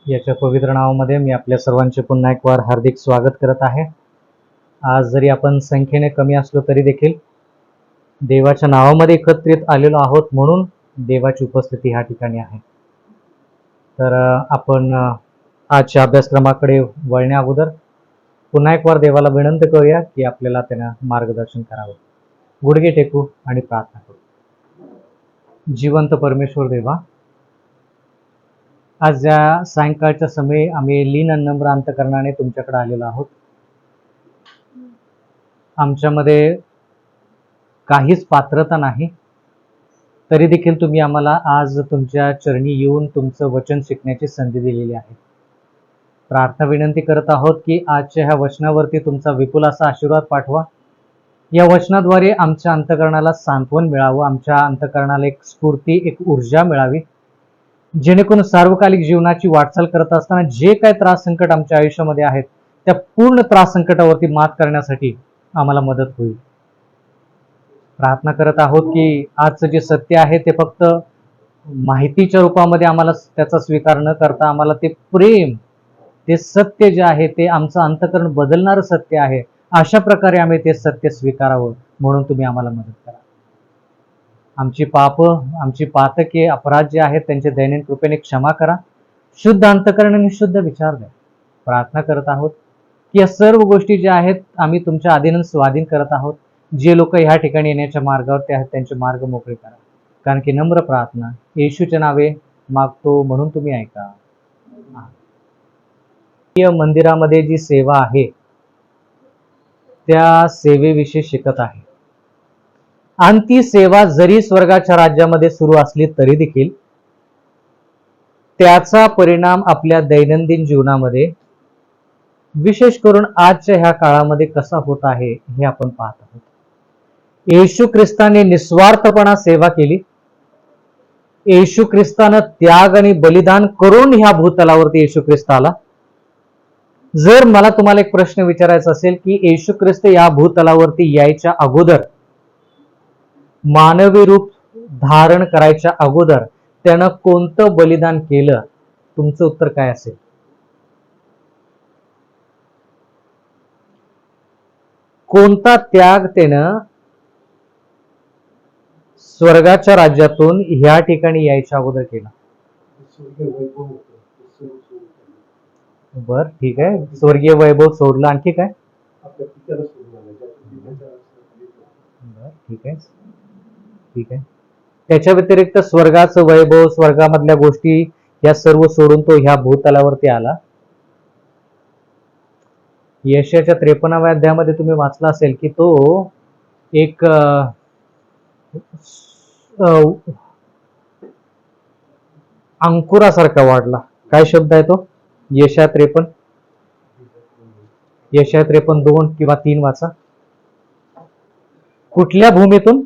याच्या पवित्र नावामध्ये मी आपल्या सर्वांचे पुन्हा एक वार हार्दिक स्वागत करत आहे. आज जरी आपण संख्येने कमी असलो तरी देखील देवाच्या नावामध्ये एकत्रित आलेलो आहोत, म्हणून देवाची उपस्थिती ह्या ठिकाणी आहे. तर आपण आजच्या अभ्यासक्रमाकडे वळण्या अगोदर पुन्हा एक वार देवाला विनंती करूया की आपल्याला त्यांना मार्गदर्शन करावं. गुडघे टेकू आणि प्रार्थना करू. जिवंत परमेश्वर देवा, आज या सायंकाळच्या समयी आम्ही लीन आणि नम्र अंतकरणाने तुमच्याकडे आलेलो आहोत. आमच्यामध्ये काहीच पात्रता नाही, तरी देखील तुम्ही आम्हाला आज तुमच्या चरणी येऊन तुमचं वचन शिकण्याची संधी दिलेली आहे. प्रार्थना विनंती करत आहोत की आजच्या ह्या वचनावरती तुमचा विपुल असा आशीर्वाद पाठवा. या वचनाद्वारे आमच्या अंतकरणाला सांत्वन मिळावं, आमच्या अंतकरणाला एक स्फूर्ती, एक ऊर्जा मिळावी, जेणेकरून सार्वकालिक जीवनाची वाटचाल करत असताना जे काय त्रास संकट आमच्या आयुष्यामध्ये आहेत त्या पूर्ण त्रास संकटावरती मात करण्यासाठी आम्हाला मदत होईल. प्रार्थना करत आहोत की आजचं जे सत्य आहे ते फक्त माहितीच्या रूपामध्ये आम्हाला त्याचा स्वीकार न करता आम्हाला ते प्रेम, ते सत्य जे आहे ते आमचं अंतकरण बदलणारं सत्य आहे, अशा प्रकारे आम्ही ते सत्य स्वीकारावं, म्हणून तुम्ही आम्हाला मदत करा. आमची पाप, आमची पातके, अपराध जे आहेत त्यांचे दैनंदिन कृपेने क्षमा करा. शुद्ध अंतकरण आणि शुद्ध विचार द्या. प्रार्थना करत आहोत की या सर्व गोष्टी ज्या आहेत आम्ही तुमच्या अधीन स्वाधीन करत आहोत. जे लोक ह्या ठिकाणी येण्याच्या मार्गावरती आहेत त्यांचे मार्ग मोकळे करा, कारण की नम्र प्रार्थना येशूच्या नावे मागतो, म्हणून तुम्ही ऐका. मंदिरामध्ये जी सेवा आहे त्या सेवेविषयी शिकत आहे, आणि ती सेवा जरी स्वर्गाच्या राज्यामध्ये सुरू असली तरी देखील त्याचा परिणाम आपल्या दैनंदिन जीवनामध्ये, विशेष करून आजच्या ह्या काळामध्ये कसा होत आहे हे आपण पाहत आहोत. येशू ख्रिस्ताने निस्वार्थपणा सेवा केली. येशू ख्रिस्तानं त्याग आणि बलिदान करून ह्या भूतलावरती येशू ख्रिस्त आला. जर मला तुम्हाला एक प्रश्न विचारायचा असेल की येशू ख्रिस्त या भूतलावरती यायच्या अगोदर, मानवी रूप धारण करायच्या अगोदर त्यानं कोणतं बलिदान केलं, तुमचं उत्तर काय असेल? कोणता त्याग त्यानं स्वर्गाच्या राज्यातून ह्या ठिकाणी यायच्या अगोदर केला? बर, ठीक आहे. स्वर्गीय वैभव सोडलं, आणखी काय? बर, ठीक आहे, ठीक आहे. त्याच्या व्यतिरिक्त स्वर्गाचं वैभव, स्वर्गामधल्या गोष्टी या सर्व सोडून तो ह्या भूतलावरती आला. यशाच्या 53व्या अध्यायामध्ये तुम्ही वाचला असेल की तो एक अंकुरासारखा वाढला. काय शब्द आहे तो? यशा 53, यशा 53 2 किंवा 3 वाचा. कुठल्या भूमीतून?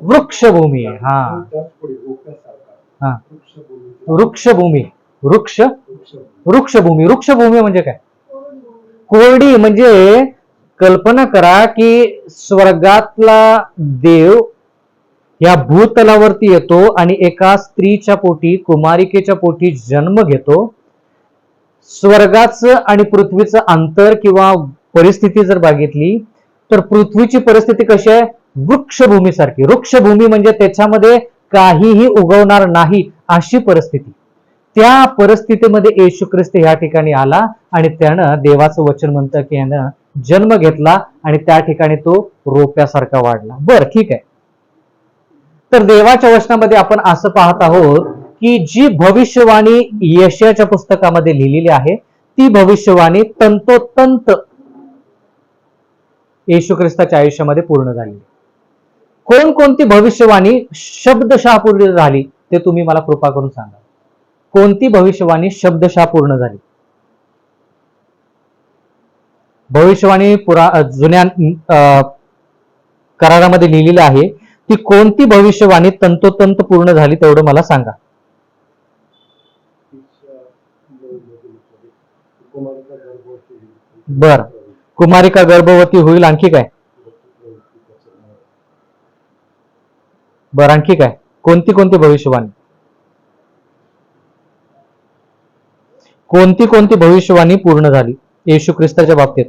वृक्षभूमी. हा, हा, वृक्षभूमी. वृक्षभूमी. वृक्षभूमी म्हणजे काय? कोरडी. म्हणजे कल्पना करा की स्वर्गातला देव या भूतलावरती येतो आणि एका स्त्रीच्या पोटी, कुमारिकेच्या पोटी जन्म घेतो. स्वर्गाचं आणि पृथ्वीचं अंतर किंवा परिस्थिती जर बघितली तर पृथ्वीची परिस्थिती कशी आहे? वृक्षभूमी सारखी. वृक्षभूमी म्हणजे त्याच्यामध्ये काहीही उगवणार नाही अशी परिस्थिती. त्या परिस्थितीमध्ये येशू ख्रिस्त ह्या ठिकाणी आला आणि त्यानं, देवाचं वचन म्हणतं की यानं जन्म घेतला आणि त्या ठिकाणी तो रोप्यासारखा वाढला. बर, ठीक आहे. तर देवाच्या वचनामध्ये आपण असं पाहत आहोत की जी भविष्यवाणी यशाच्या पुस्तकामध्ये लिहिलेली आहे ती भविष्यवाणी तंतोतंत येशू ख्रिस्ताच्या आयुष्यामध्ये पूर्ण झाली. कोणकोणती भविष्यवाणी शब्दशः पूर्ण झाली ते तुम्ही मला कृपा करून सांगा. कोणती भविष्यवाणी शब्दशः पूर्ण झाली? भविष्यवाणी जुन्या करारामध्ये लिहिलेली आहे, ती कोणती भविष्यवाणी तंतोतंत पूर्ण झाली तेवढं मला सांगा. बर, कुमारिका गर्भवती होईल. आणखी काय? बर, आणखी काय? कोणती कोणती भविष्यवाणी? कोणती कोणती भविष्यवाणी पूर्ण झाली येशू ख्रिस्ताच्या बाबतीत?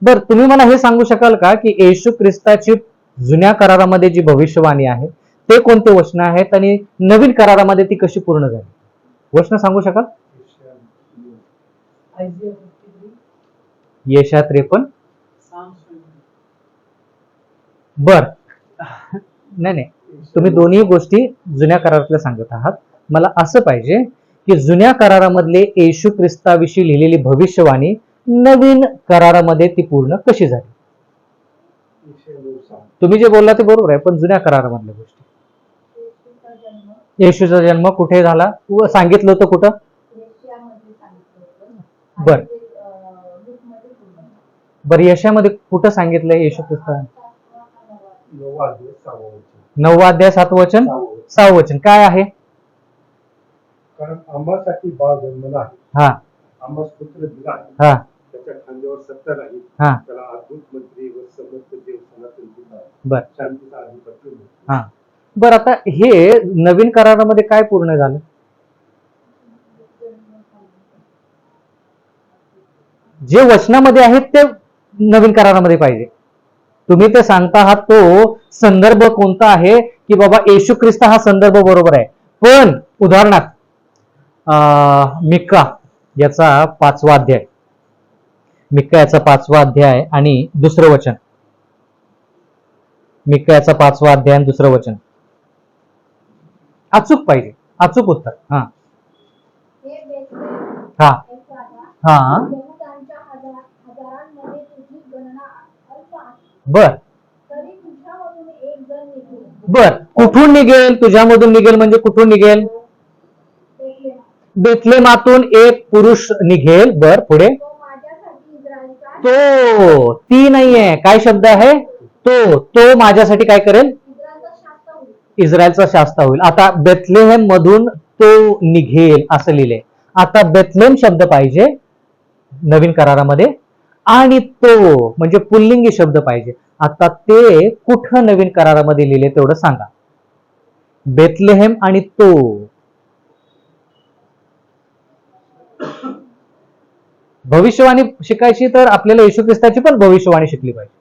बर, तुम्ही मला हे सांगू शकाल का की येशू ख्रिस्ताची जुन्या करारामध्ये जी भविष्यवाणी आहे ते कोणते वचन आहेत आणि नवीन करारामध्ये ती कशी पूर्ण झाली? वचन सांगू शकाल? यशा 53. बर, नाही, तुम्ही दोन्ही गोष्टी जुन्या करारातल्या सांगत आहात. मला असं पाहिजे की जुन्या करारामधले येशू ख्रिस्ताविषयी लिहिलेली भविष्यवाणी नवीन करारामध्ये ती पूर्ण कशी झाली? तुम्ही जे बोलला ते बरोबर आहे, पण जुन्या करारामधल्या गोष्टी. येशूचा जन्म कुठे झाला सांगितलं होतं? कुठं? बर बर, यशामध्ये कुठं सांगितलंय येशू ख्रिस्त? 9 अध्याय 7 वचन 6 वचन काय आहे? कारण आंबासाठी बाळ जन्मला आहे, हा, आंबास पुत्र दिला आहे, हा, त्याच्या खांद्यावर सत्ता आहे, हा, त्याला अद्भुत मंत्री व समस्त देव सनातन पिता बर, शांतीचा अधिपती. हा, बर. आता हे नवीन करारामध्ये काय पूर्ण झालं? जे वचनामध्ये आहेत ते नवीन करारामध्ये पाहिजे. तुम्ही ते सांगता आहात तो संदर्भ कोणता आहे की बाबा येशू ख्रिस्त हा संदर्भ बरोबर आहे, पण उदाहरणार्थ मिका याचा 5वा अध्याय, मिका याचा 5वा अध्याय आणि दुसरं वचन, मिका याचा 5वा अध्याय आणि दुसरं वचन अचूक पाहिजे, अचूक उत्तर. हा हा हा, बर बर, कुठून निघेल? तुझ्यामधून निघेल म्हणजे कुठून निघेल? बेथलेमातून एक पुरुष निघेल. बर, पुढे. तो, ती नाहीये, काय शब्द आहे? तो माझ्यासाठी काय करेल? इस्रायलचा शास्ता होईल. आता बेथलेहेम मधून तो निघेल असं लिहिलंय. आता बेथलेम शब्द पाहिजे नवीन करारामध्ये आणि तो म्हणजे पुल्लिंगी शब्द पाहिजे. आता ते कुठं नवीन करारामध्ये लिहिले तेवढं सांगा. बेथलेहेम आणि तो. भविष्यवाणी शिकायची तर आपल्याला येशू ख्रिस्ताची पण भविष्यवाणी शिकली पाहिजे.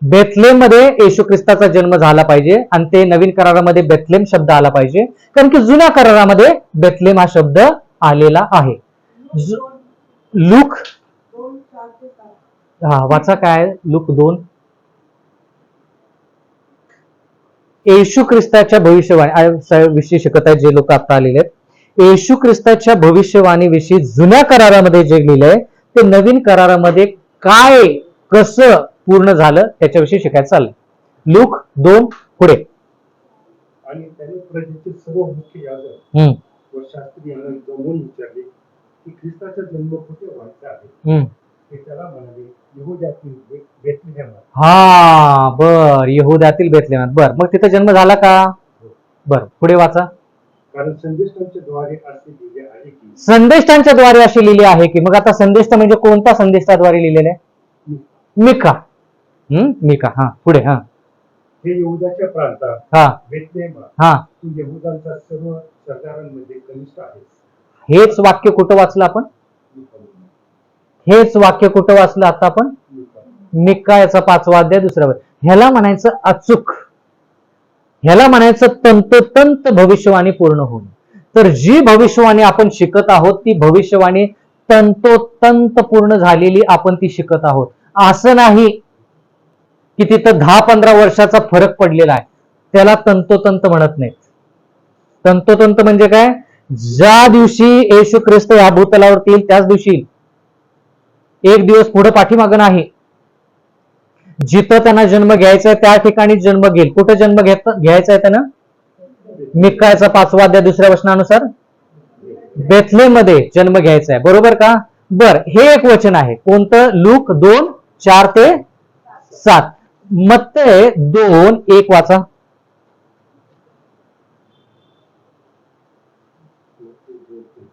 बेथलेम मध्ये येशू ख्रिस्ताचा जन्म झाला पाहिजे आणि ते नवीन करारामध्ये बेथलेम शब्द आला पाहिजे, कारण की जुन्या करारामध्ये बेथलेम हा शब्द आलेला आहे. लूक, हा वाचा काय? लूक 2. येशू ख्रिस्ताच्या भविष्यवाणी विषयी शिकत आहेत जे लोक आता आलेले आहेत. येशू ख्रिस्ताच्या भविष्यवाणीविषयी जुन्या करारामध्ये जे लिहिलंय ते नवीन करारामध्ये काय कसं पूर्ण झालं त्याच्याविषयी शिकायचं चाललंय. लूक 2 पुढे. आणि त्याने प्रजेचे सर्व मुख्य याजक व शास्त्री यांना जमवून विचारले की ख्रिस्ताचा जन्म कुठे व्हायचा आहे. ते त्याला म्हणाले, यहूद्यातील बेथलेहेमात. हा, बर, यहूद्यातील बेथलेहेमात. बर, मग तिथे जन्म झाला का? बर, पुढे वाचा. कारण संदेष्टांच्या द्वारे असे लिहिले आहे की. संदेष्टांच्या द्वारे असे लिहिले आहे की. मग आता संदेष्ट म्हणजे कोणता संदेष्टाद्वारे लिहिलेला आहे? मिका. मिका. हा, पुढे. हा, हे यहूदाच्या प्रांतात हा, बेथलेहेमा, हा, तू यहूदांच्या सर्व सरदारांमध्ये कनिष्ठ आहेस. हेच वाक्य कुठं वाचलं आपण? हेच वाक्य कुठं वाचलं आता आपण? मिका याचा 5वा अध्याय 2रा वचन. ह्याला म्हणायचं अचूक, ह्याला म्हणायचं तंतोतंत भविष्यवाणी पूर्ण होणे. तर जी भविष्यवाणी आपण शिकत आहोत ती भविष्यवाणी तंतोतंत पूर्ण झालेली आपण ती शिकत आहोत. असं नाही की तिथं 10-15 वर्षाचा फरक पडलेला आहे, त्याला तंतोतंत म्हणत नाही. तंतोतंत म्हणजे काय? ज्या दिवशी येशू ख्रिस्त या भूतलावरती येईल त्याच दिवशी, एक दिवस पुढे पाठीमागं नाही. जिथं त्यांना जन्म घ्यायचा आहे त्या ठिकाणी जन्म घेईल. कुठं जन्म घ्यायचा आहे त्यांना? मिकायाचा 5वा अध्याय 2ऱ्या वचनानुसार बेथलेम मध्ये जन्म घ्यायचा आहे. बरोबर का? बर, हे एक वचन आहे. कोणतं? लूक 2:4-7. मत्तय 2:1 वाचा.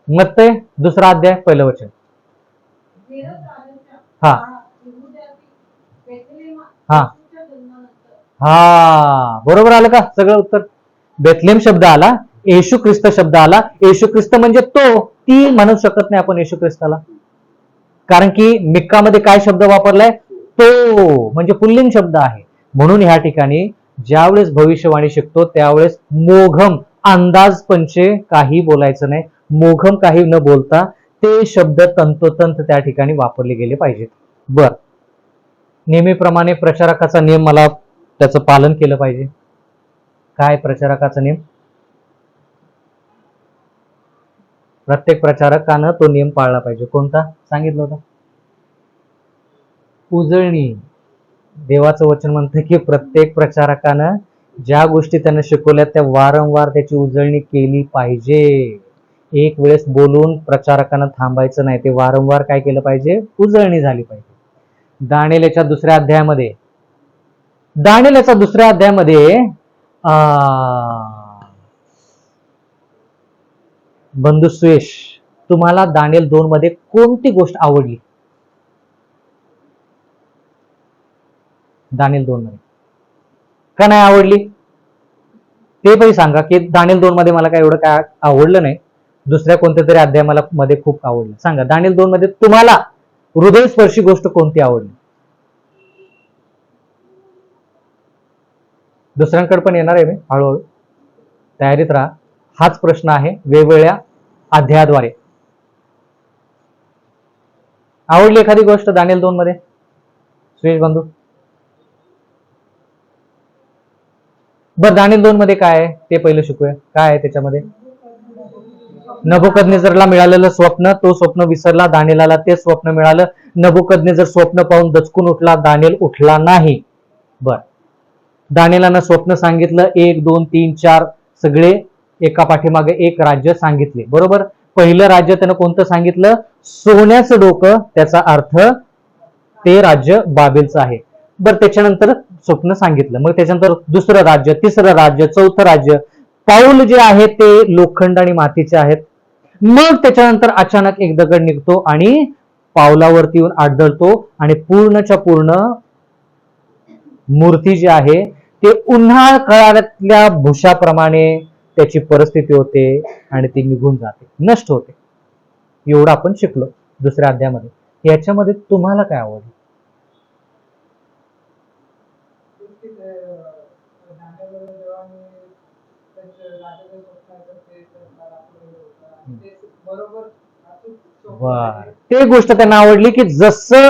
मत्तय 2रा अध्याय 1लं वचन. हा, हा, हा, बरोबर आलं का सगळं उत्तर? बेथलेम शब्द आला, येशू ख्रिस्त शब्द आला. येशू ख्रिस्त म्हणजे तो, ती म्हणू शकत नाही आपण येशू ख्रिस्ताला, कारण की मिक्कामध्ये काय शब्द वापरलाय? तो, म्हणजे पुल्लिंग शब्द आहे. म्हणून ह्या ठिकाणी ज्यावेळेस भविष्यवाणी शिकतो त्यावेळेस मोघम, अंदाज पंचे काही बोलायचं नाही. मोघम काही न बोलता ते शब्द तंतोतंत त्या ठिकाणी वापरले गेले पाहिजेत. बर, नेहमीप्रमाणे प्रचारकाचा नियम, मला त्याचं पालन केलं पाहिजे. काय प्रचारकाचा नियम? प्रत्येक प्रचारकानं तो नियम पाळला पाहिजे. कोणता सांगितलं होता? उजळणी. देवाचं वचन म्हणतं की प्रत्येक प्रचारकानं ज्या गोष्टी त्यानं शिकवल्या त्या वारंवार त्याची उजळणी केली पाहिजे. एक वेळेस बोलून प्रचारकानं थांबायचं नाही, ते वारंवार काय केलं पाहिजे? उजळणी झाली पाहिजे. दानियेलच्या दुसऱ्या अध्यायामध्ये बंधू सुयश, तुम्हाला दानियल 2 मध्ये कोणती गोष्ट आवडली? दानियल 2 मध्ये का नाही आवडली ते पण सांगा, की दानियल 2 मध्ये मला काय एवढं काय आवडलं नाही, दुसऱ्या कोणत्या तरी अध्याय मला मध्ये खूप आवडलं. सांगा, दानियल 2 मध्ये तुम्हाला हृदयस्पर्शी गोष्ट कोणती आवडली? दुसऱ्यांकडे पण येणार आहे मी हळूहळू, तयारीत राहा. हाच प्रश्न आहे वेगवेगळ्या अध्यायाद्वारे. आवडली एखादी गोष्ट दानियल 2 मध्ये? सुयश बंधू, बरं दानियल 2 मध्ये काय आहे ते पहिलं शिकूया. काय आहे त्याच्यामध्ये? नबुकदनेझरला मिळालेलं स्वप्न, तो स्वप्न विसरला. दानियेलाला ते स्वप्न मिळालं. नबुकदनेझर स्वप्न पाहून दचकून उठला, दानियल उठला नाही. बर, दानियेलानं स्वप्न सांगितलं, 1 2 3 4 सगळे एका पाठीमागे एक राज्य सांगितले. बरोबर, पहिलं राज्य त्यानं कोणतं सांगितलं? सोन्याचं डोकं. त्याचा अर्थ ते राज्य बाबेलचं आहे. बरं, त्याच्यानंतर स्वप्न सांगितलं, मग त्याच्यानंतर दुसरं राज्य, तिसरं राज्य, चौथं राज्य. पाऊल जे आहे ते लोखंड आणि मातीचे आहेत. मग त्याच्यानंतर अचानक एक दगड निघतो आणि पावलावरती येऊन आदळतो आणि पूर्णच्या पूर्ण मूर्ती जी आहे ते उन्हाळ काळातल्या भुशाप्रमाणे त्याची परिस्थिती होते आणि ती निघून जाते, नष्ट होते. एवढं आपण शिकलो दुसऱ्या अध्यायामध्ये. याच्यामध्ये तुम्हाला काय आवडलं? ते गोष्ट त्यांना आवडली की जसं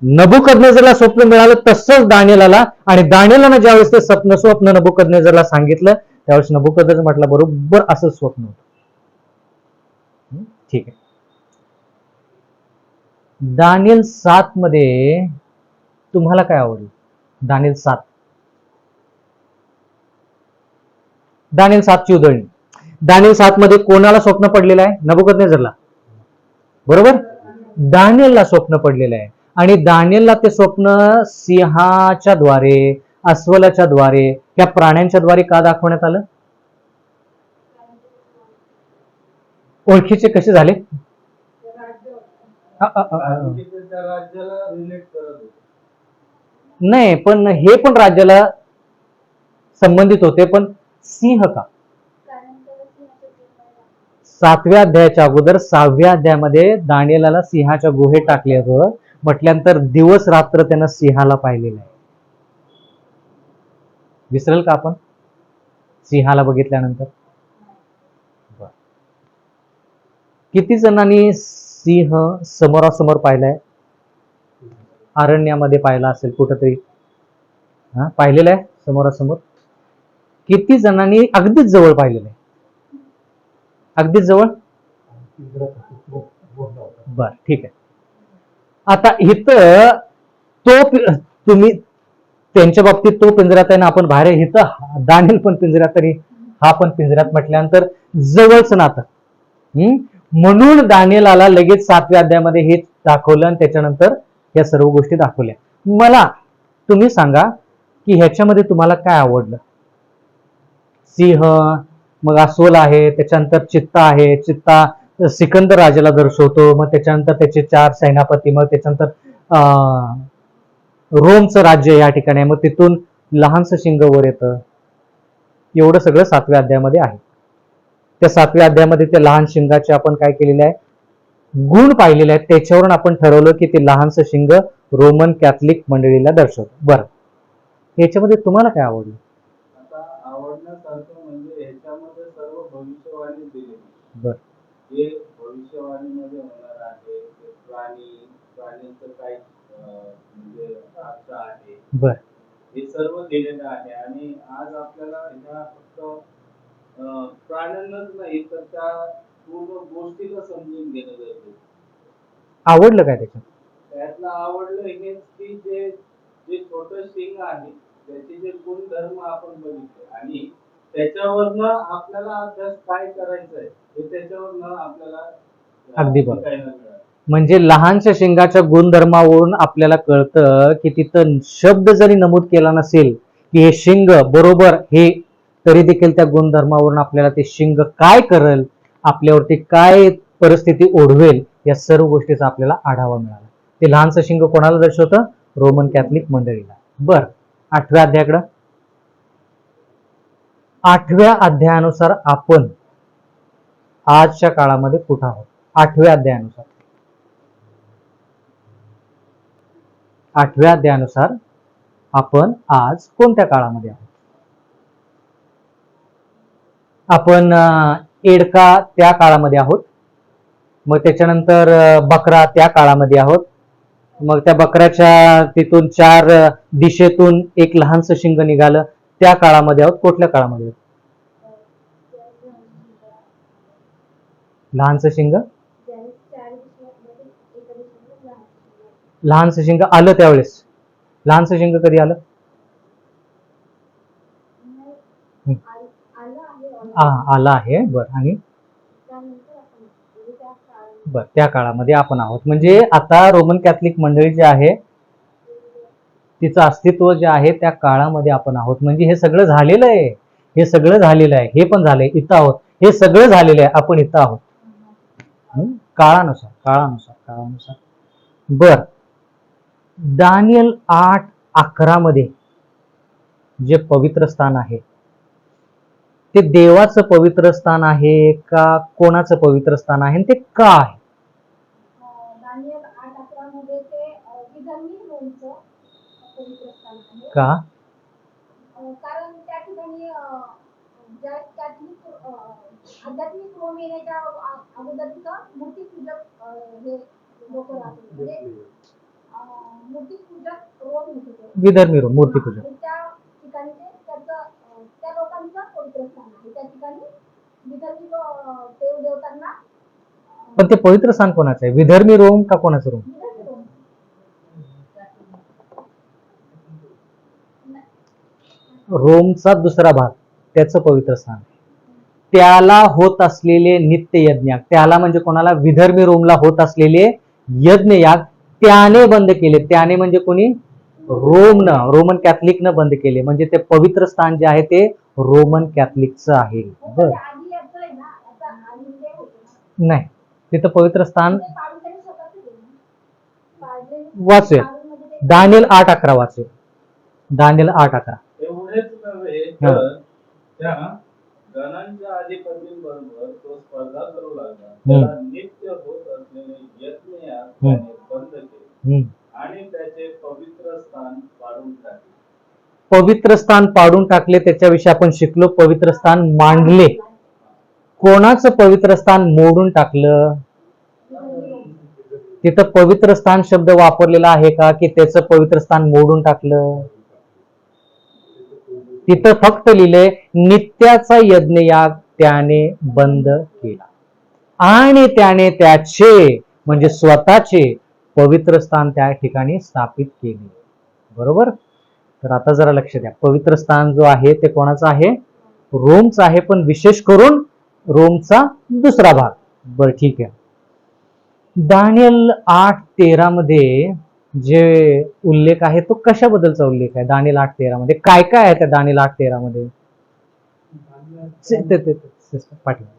नबुकदनेझरला स्वप्न मिळालं तसंच दानियेलाला, आणि दानियेलानं ज्यावेळेस ते स्वप्न नबुकदनेझरला सांगितलं त्यावेळेस नबुकदनेझर म्हटलं बरोबर असं स्वप्न होतं. ठीक आहे. दानियल 7 मध्ये तुम्हाला काय आवडलं? दानियल 7 ची उधळणी. दानियल 7 मध्ये कोणाला स्वप्न पडलेलं आहे? नबुकदनेझरला, बरोबर. दानियलला स्वप्न पडलेलं आहे आणि दानियलला ते स्वप्न सिंहाच्या द्वारे, अस्वलाच्या द्वारे, या प्राण्यांच्या द्वारे का दाखवण्यात आलं? ओळखीचे कसे झाले? नाही, पण हे पण राज्याला संबंधित होते, पण सिंह का? 7व्या अध्यायाच्या अगोदर 6व्या अध्यायामध्ये दानियेलाला सिंहाच्या गुहेत टाकले होतं. म्हटल्यानंतर दिवस रात्र त्यानं सिंहाला पाहिलेलं आहे. विसरेल का आपण सिंहाला बघितल्यानंतर? किती जणांनी सिंह समोरासमोर पाहिलाय? अरण्यामध्ये पाहिला असेल कुठंतरी, पाहिलेलं आहे समोरासमोर? किती जणांनी अगदीच जवळ पाहिलेलं आहे? अगदीच जवळ? बर, ठीक आहे. आता इथं तो तुम्ही त्यांच्या बाबतीत तो पिंजऱ्यात आहे ना, आपण बाहेर, इथं दानियल पण पिंजऱ्यात आणि हा पण पिंजऱ्यात, म्हटल्यानंतर जवळच नातं. म्हणून दानियेलाला लगेच 7व्या अध्यायामध्ये हे दाखवलं आणि त्याच्यानंतर या सर्व गोष्टी दाखवल्या. मला तुम्ही सांगा की ह्याच्यामध्ये तुम्हाला काय आवडलं? सिंह, मग अस्वल आहे, त्याच्यानंतर चित्ता आहे. चित्ता सिकंदर राजाला दर्शवतो. मग त्याच्यानंतर त्याचे 4 सेनापती, मग त्याच्यानंतर रोमचं राज्य या ठिकाणी, मग तिथून लहानसं शिंग वर येतं. एवढं सगळं 7व्या अध्यायामध्ये आहे. त्या 7व्या अध्यायामध्ये त्या लहान शिंगाचे आपण काय केलेले आहे, गुण पाहिलेले आहेत. त्याच्यावरून आपण ठरवलं की ते लहानसं शिंग रोमन कॅथलिक मंडळीला दर्शवतं. बरं, याच्यामध्ये तुम्हाला काय आवडलं? आता आवडण्यासारखं म्हणजे ह्याच्यामध्ये सर्व भविष्यवाणी दिलेली. बरं, जे भविष्यवाणीमध्ये होणार आहे, ते प्राण्यांचं काय म्हणजे अर्थ आहे, बरं, हे सर्व दिलेलं आहे. आणि आज आपल्याला ह्या फक्त प्राण्यांनाच नाही तर त्या पूर्ण गोष्टीला समजून घेणं गरजेचं आहे. आवडलं काय त्याच्यात? त्यातलं आवडलं हेच की जे जे छोटं शिंग आहे त्याचे जे गुणधर्म आपण बघितले आणि त्याच्यावरनं आपल्याला अभ्यास काय करायचा आहे हे त्याच्यावरनं आपल्याला अगदी बरोबर. शिकायला मिळालं. म्हणजे लहानशा शिंगाच्या गुणधर्मावरून आपल्याला कळतं की तिथं शब्द जरी नमूद केला नसेल की हे शिंग बरोबर हे, तरी देखील त्या गुणधर्मावरून आपल्याला ते शिंग काय करेल, आपल्यावरती काय परिस्थिती ओढवेल, या सर्व गोष्टीचा आपल्याला आढावा मिळाला. ते लहानसं शिंग कोणाला दर्शवतं? Roman Catholic मंडळीला. बर, 8व्या अध्यायाकडं. 8व्या अध्यायानुसार आपण आजच्या काळामध्ये कुठं आहोत? 8व्या अध्यायानुसार 8व्या अध्यायानुसार आपण आज कोणत्या काळामध्ये आहोत? आपण एडका त्या काळामध्ये आहोत. मग त्याच्यानंतर बकरा त्या काळामध्ये आहोत. मग त्या बकऱ्याच्या तिथून 4 दिशेतून एक लहानसं शिंग निघालं, त्या काळामध्ये आहोत. कुठल्या काळामध्ये आहोत? लहानसं शिंग, लहानसं शिंग आलं त्यावेळेस. लहानसं शिंग कधी आलं? आलं आहे. बरं, आणि बर, त्या काळामध्ये आपण आहोत. म्हणजे आता रोमन कॅथलिक मंडळी जे आहे तिचं अस्तित्व जे आहे त्या काळामध्ये आपण आहोत. म्हणजे हे सगळं झालेलं आहे, हे सगळं झालेलं आहे, हे पण झालंय, इथं आहोत, हे सगळं झालेलं आहे, आपण इथं आहोत. काळानुसार काळानुसार काळानुसार बर, दानियल 8:11 मध्ये जे पवित्र स्थान आहे ते देवाचं पवित्र स्थान आहे का कोणाचं पवित्र स्थान आहे, ते का आहे? दानियल 8:11 मध्ये ते विधर्मी रोमचं पवित्र स्थान आहे. का? कारण त्या ठिकाणी ज्या कॅथलिक आध्यात्मिक रोम येण्याच्या अगोदर तिथं मूर्तीपूजक हे लोक राहत होते. म्हणजे मूर्तीपूजक रोम होते, विधर्मी रोम, मूर्तीपूजक. त्या ठिकाणी ते त्याचं त्या लोकांचं पवित्र स्थान आहे. त्या ठिकाणी विधर्मी देव देवतांना. पण ते पवित्र स्थान कोणाचं आहे? विधर्मी रोम का कोणाचं रोम? रोमचा दुसरा भाग, त्याचं पवित्र स्थान, त्याला होत असलेले नित्य यज्ञ, त्याला म्हणजे कोणाला? विधर्मी रोमला होत असलेले यज्ञयाग त्याने बंद केले. त्याने म्हणजे कोणी? रोमन कॅथलिकनं बंद केले. म्हणजे ते पवित्र स्थान जे आहे ते रोमन कॅथलिकचं आहे. बर, नाही, तिथं पवित्र स्थान वाचूया. दानियल 8:11 वाचूया. दानियल 8:11. एवढेच नव्हे तर त्या गणांच्या अधिपतींबरोबर तो स्पर्धा करू लागला. त्याला नित्य होत असलेले यज्ञयाग त्याने बंद केले आणि त्याचे पवित्र स्थान पाडून टाकले. पवित्र स्थान पाडून टाकले, त्याच्याविषयी आपण शिकलो. पवित्र स्थान मांडले. कोणाचं पवित्र स्थान मोडून टाकलं? तिथं पवित्र स्थान शब्द वापरलेला आहे का की त्याचं पवित्र स्थान मोडून टाकलं? तिथं फक्त लिहिलंय नित्याचा यज्ञयाग त्याने बंद केला आणि त्याने त्याचे म्हणजे स्वतःचे पवित्र स्थान त्या ठिकाणी स्थापित केले. बरोबर? तर आता जरा लक्ष द्या. पवित्र स्थान जो आहे ते कोणाचं आहे? रोमचं आहे, पण विशेष करून रोमचा दुसरा भाग. बरं, ठीक आहे. दानियल 8:13 मध्ये जे उल्लेख आहे तो कशाबद्दलचा उल्लेख आहे? दानियल 8:13 मध्ये काय काय आहे? त्या दानियल 8:13 मध्ये पाठीमागे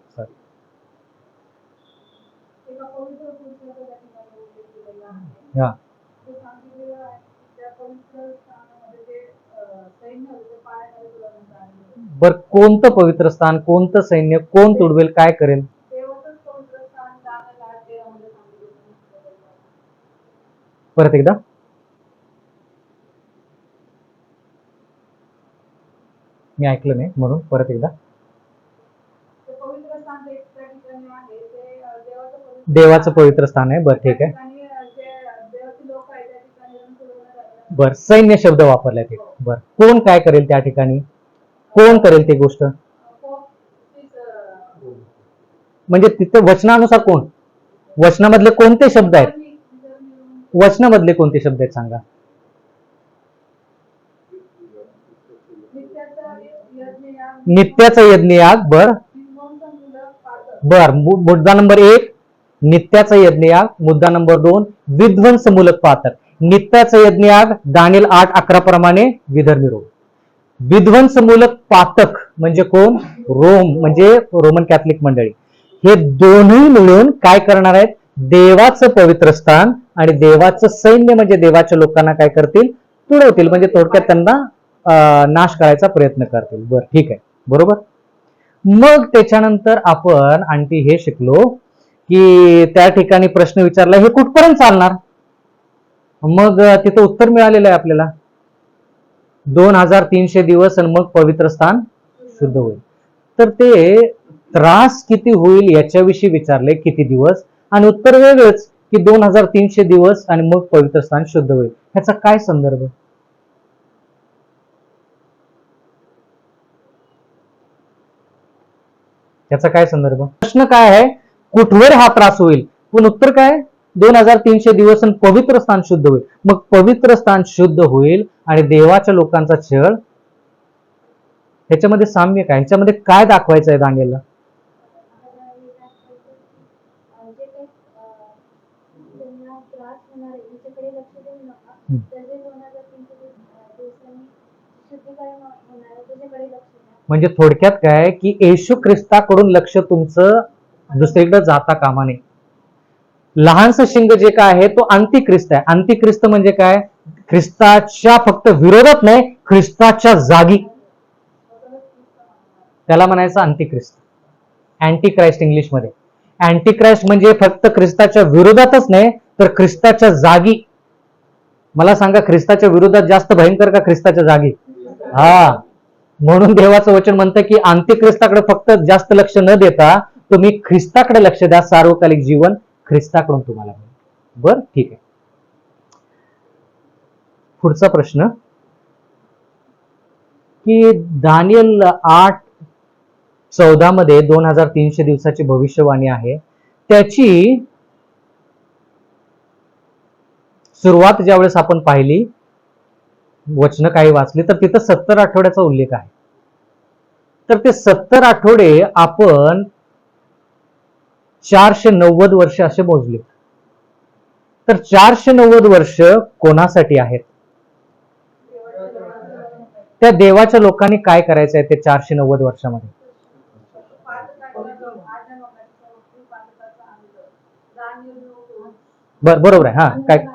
सैन्य होतं ते पाण्याखाली बुडवण्यात आलेलं. बर, कोणतं पवित्र स्थान, कोणतं सैन्य, कोण तुडवेल, काय करेल? देवाचंच पवित्र स्थान दाखल आहे देवामध्ये सांगितलं. परत एकदा. मी ऐकलं नाही म्हणून परत एकदा. ते पवित्र स्थान जे त्या ठिकाणी आहे ते देवाचं पवित्र स्थान आहे. बरं, ठीक आहे. आणि जे देवाचे लोक आहेत त्या ठिकाणी रंग फिरवण्यात आलेलं. बर, सैन्य शब्द वापरलाय ते. बर, कोण काय करेल त्या ठिकाणी, कोण करेल ती गोष्ट? म्हणजे तिथं वचनानुसार कोण, वचनामधले कोणते शब्द आहेत, वचनामधले कोणते शब्द आहेत सांगा. नित्याचा यज्ञयाग. बर बर, मुद्दा नंबर 1 नित्याचा यज्ञयाग. मुद्दा नंबर 2 विध्वंसमूलक पातक. नित्याचा यज्ञयाग दानिएल 8:11 प्रमाणे विधर्मी रोग. विध्वंसमूलक पातक म्हणजे कोण? रोम, म्हणजे रोमन कॅथलिक मंडळी. हे दोन्ही मिळून काय करणार आहेत? देवाचं पवित्र स्थान आणि देवाचं सैन्य म्हणजे देवाच्या लोकांना काय करतील? तुडवतील. म्हणजे थोडक्यात त्यांना नाश करायचा प्रयत्न करतील. बरं, ठीक आहे, बरोबर. मग त्याच्यानंतर आपण आणखी हे शिकलो की त्या ठिकाणी प्रश्न विचारला, हे कुठपर्यंत चालणार? मग तिथं उत्तर मिळालेलं आहे आपल्याला, 2300 दिवस आणि मग पवित्र स्थान शुद्ध होईल. तर ते त्रास किती होईल याच्याविषयी विचारले, किती दिवस, आणि उत्तर वेगळंच की 2300 दिवस आणि मग पवित्र स्थान शुद्ध होईल. ह्याचा काय संदर्भ? त्याचा काय संदर्भ? प्रश्न काय आहे? कुठवर हा त्रास होईल, पण उत्तर काय? 2300 दिवस आणि पवित्र स्थान शुद्ध होईल. मग पवित्र स्थान शुद्ध होईल आणि देवाच्या लोकांचा छळ, ह्याच्यामध्ये साम्य काय? ह्याच्यामध्ये काय दाखवायचं आहे दानिएलला? म्हणजे थोडक्यात काय की येशू ख्रिस्ताकडून लक्ष तुमचं दुसरीकडे जाता कामा नये. लहानसं शिंग जे काय आहे तो अंतिख्रिस्त आहे. अंतिख्रिस्त म्हणजे काय? ख्रिस्ताच्या फक्त विरोधात नाही, ख्रिस्ताच्या जागी, त्याला म्हणायचं अंतिख्रिस्त, अँटी क्राइस्ट इंग्लिशमध्ये. अँटी क्राइस्ट म्हणजे फक्त ख्रिस्ताच्या विरोधातच नाही तर ख्रिस्ताच्या जागी. मला सांगा, ख्रिस्ताच्या विरोधात जास्त भयंकर का ख्रिस्ताच्या जागी? हा, म्हणून देवाचं वचन म्हणतं की अंतिख्रिस्ताकडे फक्त जास्त लक्ष न देता तुम्ही ख्रिस्ताकडे लक्ष द्या. सार्वकालिक जीवन ख्रिस्ताकडून तुम्हाला मिळेल. बर, ठीक आहे. पुढचा प्रश्न की दानिएल 8:14 मध्ये 2300 दिवसाची भविष्यवाणी आहे. त्याची सुरुवात ज्यावेळेस आपण पाहिली, वचन काही वाचली, तर तिथं 70 आठवड्याचा उल्लेख आहे. तर ते 70 आठवडे आपण 490 वर्ष असे मोजले. तर 490 वर्ष कोणासाठी आहेत? त्या देवाच्या लोकांनी काय करायचं आहे ते 490 वर्षामध्ये? बरोबर आहे. हा, काय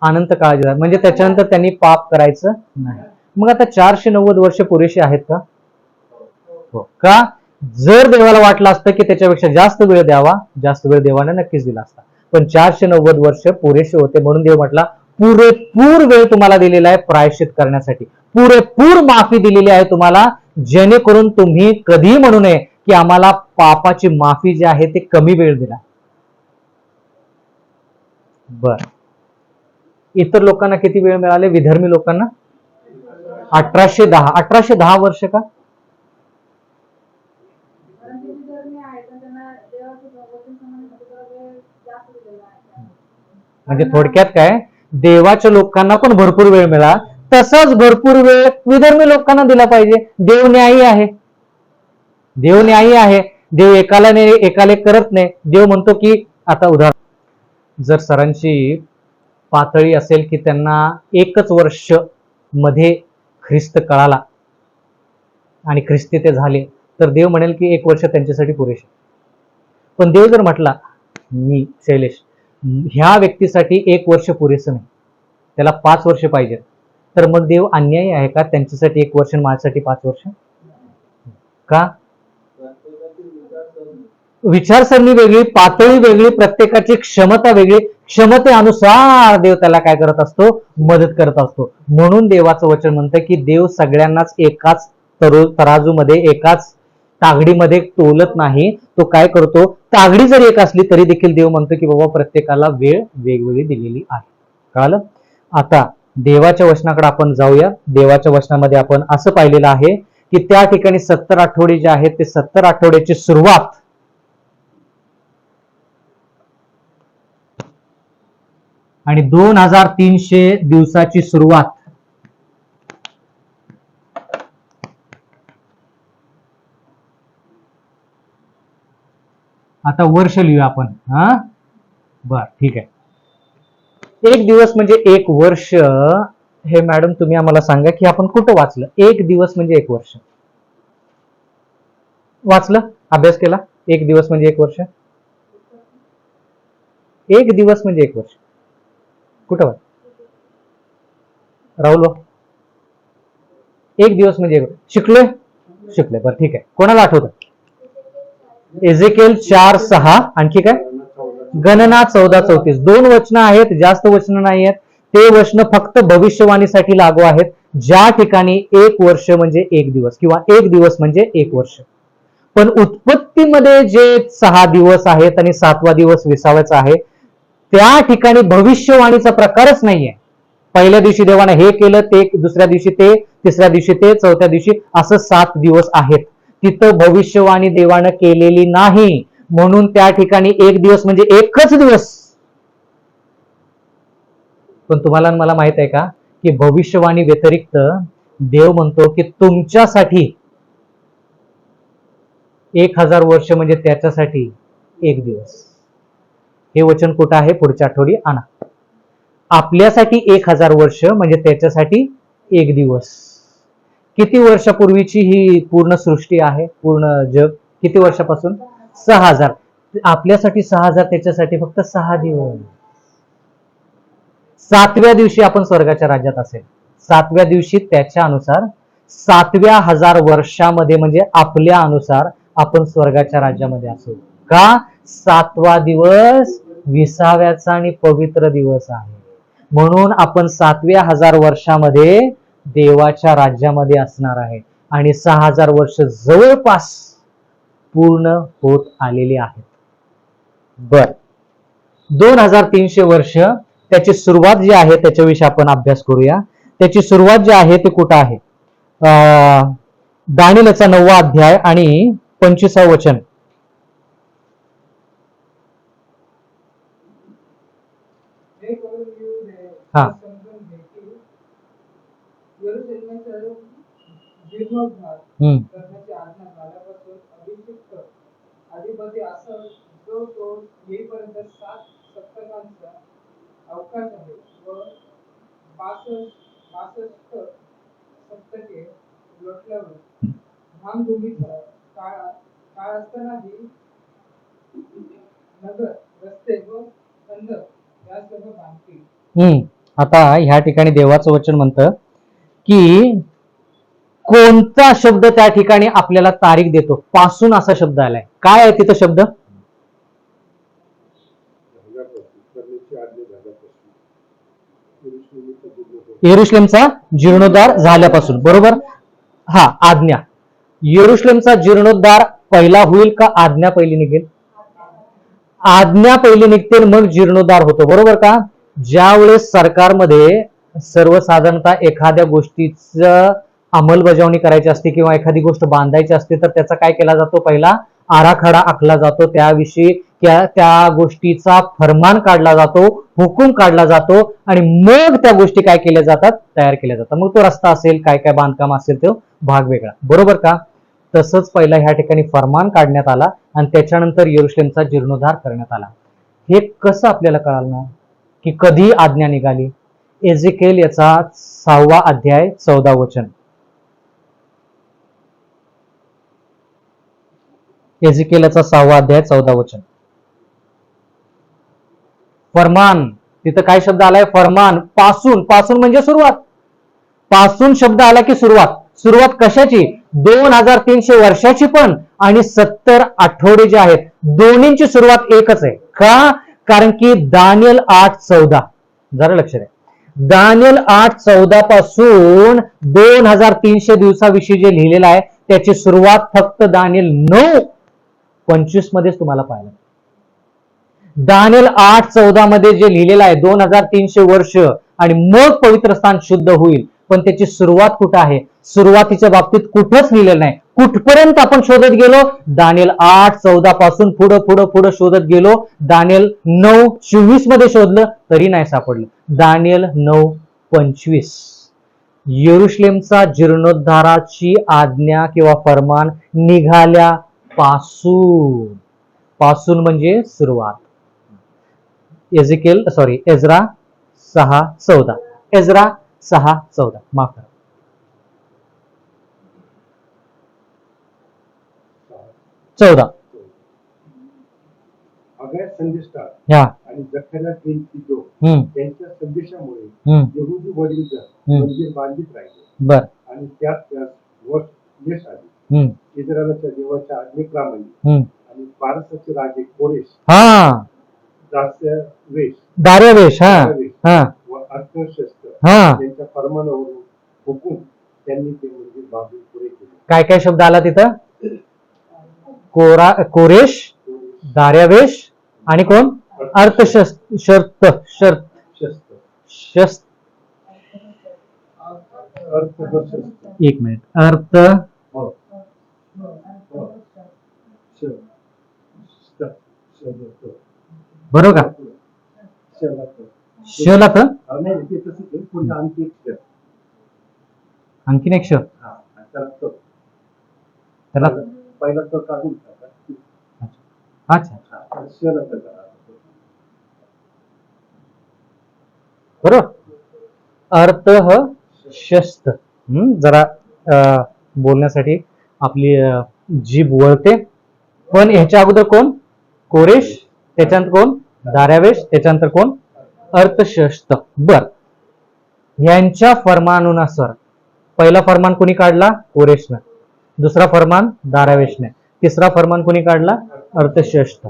अनंत काळ, म्हणजे त्याच्यानंतर त्यांनी पाप करायचं नाही. मग आता 490 वर्ष पुरेशी आहेत का? हो का? जर देवाला वाटलं असतं की त्याच्यापेक्षा जास्त वेळ द्यावा, जास्त वेळ देवाने नक्कीच दिला असता, पण 490 वर्ष पुरेसे होते. म्हणून देव म्हटला, पुरेपूर वेळ तुम्हाला दिलेला आहे प्रायश्चित करण्यासाठी, पुरेपूर माफी दिलेली आहे तुम्हाला, जेणेकरून तुम्ही कधी म्हणू नये की आम्हाला पापाची माफी जी आहे ते कमी वेळ दिला. बर, इतर लोकांना किती वेळ मिळाले? विधर्मी लोकांना 1810 वर्ष का? म्हणजे थोडक्यात काय, देवाच्या लोकांना पण भरपूर वेळ मिळाला, तसाच भरपूर वेळ विधर्मी लोकांना दिला पाहिजे. देव न्यायी आहे, देव न्यायी आहे. देव एकाला करत नाही. देव म्हणतो की, आता उदाहरण, जर सरांची पातळी असेल की त्यांना 1च वर्ष मध्ये ख्रिस्त कळाला आणि ख्रिस्ती ते झाले, तर देव म्हणेल की 1 वर्ष त्यांच्यासाठी पुरेसे. पण देव जर म्हटला, मी शैलेश, ह्या व्यक्तीसाठी 1 वर्ष पुरेसं नाही, त्याला 5 वर्ष पाहिजे, तर मग देव अन्यायी आहे का? त्यांच्यासाठी 1 वर्ष आणि माझ्यासाठी 5 वर्ष का? विचारसरणी वेगळी, पातळी वेगळी, प्रत्येकाची क्षमता वेगळी. क्षमतेनुसार देव त्याला काय करत असतो? मदत करत असतो. म्हणून देवाचं वचन म्हणतं की देव सगळ्यांनाच एकाच तराजूमध्ये, एकाच तागडीमध्ये तोलत नाही. तो काय करतो? तागडी जरी एक असली तरी देखील देव म्हणतो की बाबा प्रत्येकाला वेळ वेगवेगळी दिलेली आहे. कळालं? आता देवाच्या वचनाकडे आपण जाऊया. देवाच्या वचनामध्ये आपण असं पाहिलेलं आहे की त्या ठिकाणी 70 आठवडे जे आहेत ते 70 आठवड्याची सुरुवात आणि 2300 दिवसाची सुरुवात आता वर्ष लिहूया आपण. बर, ठीक आहे. 1 दिवस म्हणजे 1 वर्ष. हे मॅडम तुम्ही आम्हाला सांगा की आपण कुठं वाचलं? 1 दिवस म्हणजे 1 वर्ष वाचलं, अभ्यास केला? 1 दिवस म्हणजे 1 वर्ष. 1 दिवस म्हणजे 1 वर्ष कुठं राहुल? 1 दिवस म्हणजे शिकलोय. बरं, ठीक आहे. कोणाला आठवतं? एजेकेल 4:6. आणखी काय? गणना 14:34. 2 वचनं आहेत, जास्त वचनं नाही आहेत. ते वचनं फक्त भविष्यवाणीसाठी लागू आहेत. ज्या ठिकाणी 1 वर्ष म्हणजे 1 दिवस किंवा 1 दिवस म्हणजे 1 वर्ष. पण उत्पत्तीमध्ये जे 6 दिवस आहेत आणि 7वा दिवस विसाव्याचा आहे, त्या ठिकाणी भविष्यवाणीचा प्रकारच नाहीये. पहिल्या दिवशी देवाने हे केलं, ते दुसऱ्या दिवशी ते, तिसऱ्या दिवशी ते, चौथ्या दिवशी असं 7 दिवस आहेत. तिथं भविष्यवाणी देवानं केलेली नाही. म्हणून त्या ठिकाणी 1 दिवस म्हणजे एकच दिवस. पण तुम्हाला मला माहित आहे का की भविष्यवाणी व्यतिरिक्त देव म्हणतो की तुमच्यासाठी 1000 वर्ष म्हणजे त्याच्यासाठी 1 दिवस. हे वचन कुठं आहे? पुढच्या आठवडी आणा. आपल्यासाठी 1000 वर्ष म्हणजे त्याच्यासाठी 1 दिवस. किती वर्षापूर्वीची ही पूर्ण सृष्टी आहे? पूर्ण जग किती वर्षापासून? 6000. आपल्यासाठी 6000, त्याच्यासाठी फक्त 6 दिवस. 7व्या दिवशी आपण स्वर्गाच्या राज्यात असेल. 7व्या दिवशी त्याच्या अनुसार 7व्या 1000 वर्षामध्ये म्हणजे आपल्या अनुसार आपण स्वर्गाच्या राज्यामध्ये असू. का? 7वा दिवस विसाव्याचा आणि पवित्र दिवस आहे. म्हणून आपण 7व्या 1000 वर्षामध्ये देवाच्या राज्यामध्ये असणार आहे. आणि 6000 वर्ष जवळपास पूर्ण होत आलेले आहेत. बर, 2300 वर्ष त्याची सुरुवात जी आहे त्याच्याविषयी आपण अभ्यास करूया. त्याची सुरुवात जी आहे ती कुठं आहे? दानिएलचा 9वा अध्याय आणि 25वा वचन. हा, अधिपती असं जो तो येईपर्यंत 7 सप्तकांचा अवकाश आहे व 62 सप्तके लोटल्यावर धामधुमीचा काळ असतानाही नगर, रस्ते व खंडक यासह बांधतील. आता ह्या ठिकाणी देवाचं वचन म्हणतं की कोणता शब्द त्या ठिकाणी आपल्याला तारीख देतो? पासून असा शब्द आलाय. काय आहे तिथं शब्द? यरुशलेमचा जीर्णोद्धार झाल्यापासून. बरोबर? हा, आज्ञा. यरुशलेमचा जीर्णोद्धार पहिला होईल का आज्ञा पहिली निघेल? आज्ञा पहिली निघते मग जीर्णोद्धार होतो. बरोबर का? ज्या वेळेस सरकारमध्ये सर्वसाधारणतः एखाद्या गोष्टीचं अंमलबजावणी करायची असते किंवा एखादी गोष्ट बांधायची असते तर त्याचा काय केला जातो? पहिला आराखडा आखला जातो. त्याविषयी त्या गोष्टीचा फरमान काढला जातो, हुकूम काढला जातो आणि मग त्या गोष्टी काय केल्या जातात? तयार केल्या जातात. मग तो रस्ता असेल, काय काय बांधकाम असेल तो भाग वेगळा. बरोबर का? तसंच पहिला ह्या ठिकाणी फरमान काढण्यात आला आणि त्याच्यानंतर यरुशलेमचा जीर्णोद्धार करण्यात आला. हे कसं आपल्याला कळालं की कधी आज्ञा निघाली? एजेकेल याचा 6वा अध्याय 14 वचन. एजेकेलचा 6वा अध्याय 14 वचन. फरमान. तिथं काय शब्द आलाय? फरमान. पासून. पासून म्हणजे सुरुवात. पासून शब्द आला की सुरुवात. सुरुवात कशाची? 2300 वर्षाची पण आणि 70 आठवडे जे आहेत दोन्हींची सुरुवात एकच आहे. का? कारण की दानियल 8:14, जरा लक्ष द्या, दानियल 8:14 पासून 2300 दिवसाविषयी जे लिहिलेलं आहे त्याची सुरुवात फक्त दानियल 9:25 मध्येच तुम्हाला पाहायला. दानियल 8:14 मध्ये जे लिहिलेलं आहे 2300 वर्ष आणि मग पवित्र स्थान शुद्ध होईल, पण त्याची सुरुवात कुठं आहे? सुरुवातीच्या बाबतीत कुठंच लिहिलेलं नाही. कुठपर्यंत आपण शोधत गेलो? दानियल 8:14 पासून पुढं पुढं पुढं शोधत गेलो. दानियल 9:24 मध्ये शोधलं तरी नाही सापडलं. दानियल 9:25 यरुशलेमचा जीर्णोद्धाराची आज्ञा किंवा फरमान निघाल्यापासून, पासून म्हणजे सुरुवात. एज्रा 6:14, एज्रा 6:14, माफ करा. 14. आगाय संदेष्टा हा. आणि जखऱ्या बिन इदो त्यांच्या संदेशामुळे यहुदी वडीलजन मंदिर बांधित राहिले. बर. आणि त्यात यश आले. इस्रायलच्या देवाच्या आज्ञेप्रमाणे आणि पारसाचे राजे कोरेश, दार्यावेश व अर्थशस्त्र यांच्या फरमानावरून हुकूम त्यांनी ते मंदिर बांधून पुरे केले. काय काय शब्द आला तिथं? कोरेश, दार्यावेश आणि कोण? अर्थशस्त्र. एक मिनिट. बरोबर का? शलात आणखीन एक श त्याला पहिला तो काढून अच्छा बरोबर. अर्थ शस्त्र. जरा बोलण्यासाठी आपली जीभ वळते. पण ह्याच्या अगोदर कोण? कोरेश, त्याच्यानंतर कोण? दार्यावेश, त्याच्यानंतर कोण? अर्थशस्त्र. बर. यांच्या फरमानुसार पहिला फरमान कोणी काढला? कोरेशनं. दुसरा फरमान दार्यावेशने. तिसरा फरमान कोणी काढला? अर्थशस्त्र.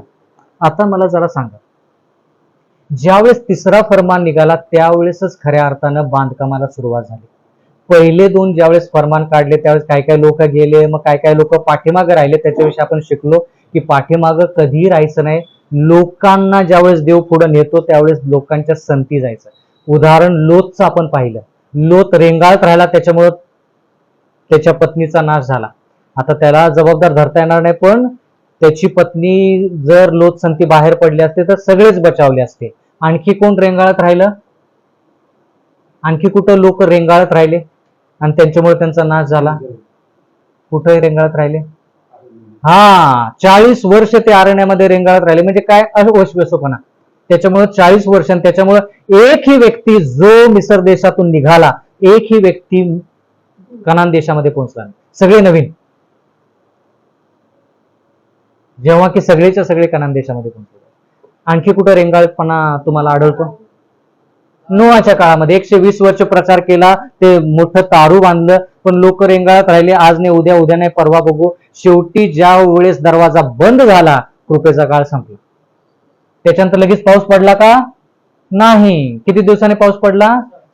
आता मला जरा सांगा, ज्यावेळेस तिसरा फरमान निघाला त्यावेळेसच खऱ्या अर्थानं बांधकामाला सुरुवात झाली. पहिले दोन ज्यावेळेस फरमान काढले त्यावेळेस काय काय लोक गेले, मग काय काय लोक पाठीमागे राहिले. त्याच्याविषयी आपण शिकलो की पाठीमागं कधीही राहायचं नाही. लोकांना ज्यावेळेस देव पुढे नेतो त्यावेळेस लोकांच्या संती जायचं. उदाहरण लोतचं आपण पाहिलं. लोत रेंगाळत राहिला, त्याच्यामुळं त्याच्या पत्नीचा नाश झाला. आता त्याला जबाबदार धरता येणार नाही, पण त्याची पत्नी जर लोत संती बाहेर पडले असते तर सगळेच बचावले असते. आणखी कोण रेंगाळत राहिलं? आणखी कुठं लोक रेंगाळत राहिले आणि त्यांच्यामुळे त्यांचा नाश झाला? कुठे रेंगाळत राहिले? 40 वर्ष ते अरण्यामध्ये रेंगाळत राहिले. म्हणजे काय? अवश्यसपणा. त्याच्यामुळे 40 वर्ष, त्याच्यामुळे एकही व्यक्ती जो मिसर देशातून निघाला, एकही व्यक्ती कनान देशामध्ये पोहोचला नाही. सगळे नवीन, जेव्हा की सगळेच्या सगळे कनान देशामध्ये पोहोचले. आणखी कुठं रेंगाळतपणा तुम्हाला आढळतो? नोआच्या काळामध्ये 120 वर्ष प्रचार केला, ते मोठं तारू बांधलं, पण लोक रेंगाळत राहिले. आज नाही उद्या, उद्या नाही परवा बघू. शेवटी ज्या वेळेस दरवाजा बंद झाला, कृपेचा काळ संपला. त्याच्यानंतर लगेच पाऊस पडला का? नाही. किती दिवसांनी पाऊस पडला?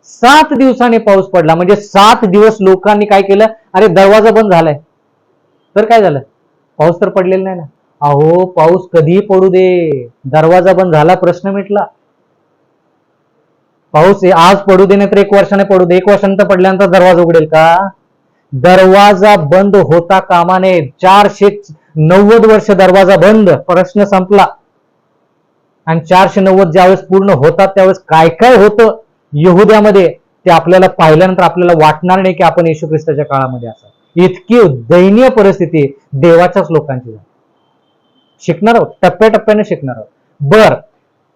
7 दिवसांनी पाऊस पडला. म्हणजे 7 दिवस लोकांनी काय केलं? अरे दरवाजा बंद झालाय तर काय झालं? पाऊस तर पडलेला नाही ना. अहो पाऊस कधीही पडू दे, दरवाजा बंद झाला, प्रश्न मिटला. पाऊस आज पडू दे नाही तर 1 वर्षाने पडू दे, 1 वर्षानंतर पडल्यानंतर दरवाजा उघडेल का? दरवाजा बंद होता कामा नये. 490 वर्ष दरवाजा बंद, प्रश्न संपला. आणि 490 ज्यावेळेस पूर्ण होतात त्यावेळेस काय काय होतं यहुद्यामध्ये ते आपल्याला पाहिल्यानंतर आपल्याला वाटणार नाही की आपण येशू ख्रिस्ताच्या काळामध्ये असावं. इतकी दयनीय परिस्थिती देवाच्याच लोकांची झाली. शिकणार आहोत, टप्प्याटप्प्याने शिकणार आहोत. बर.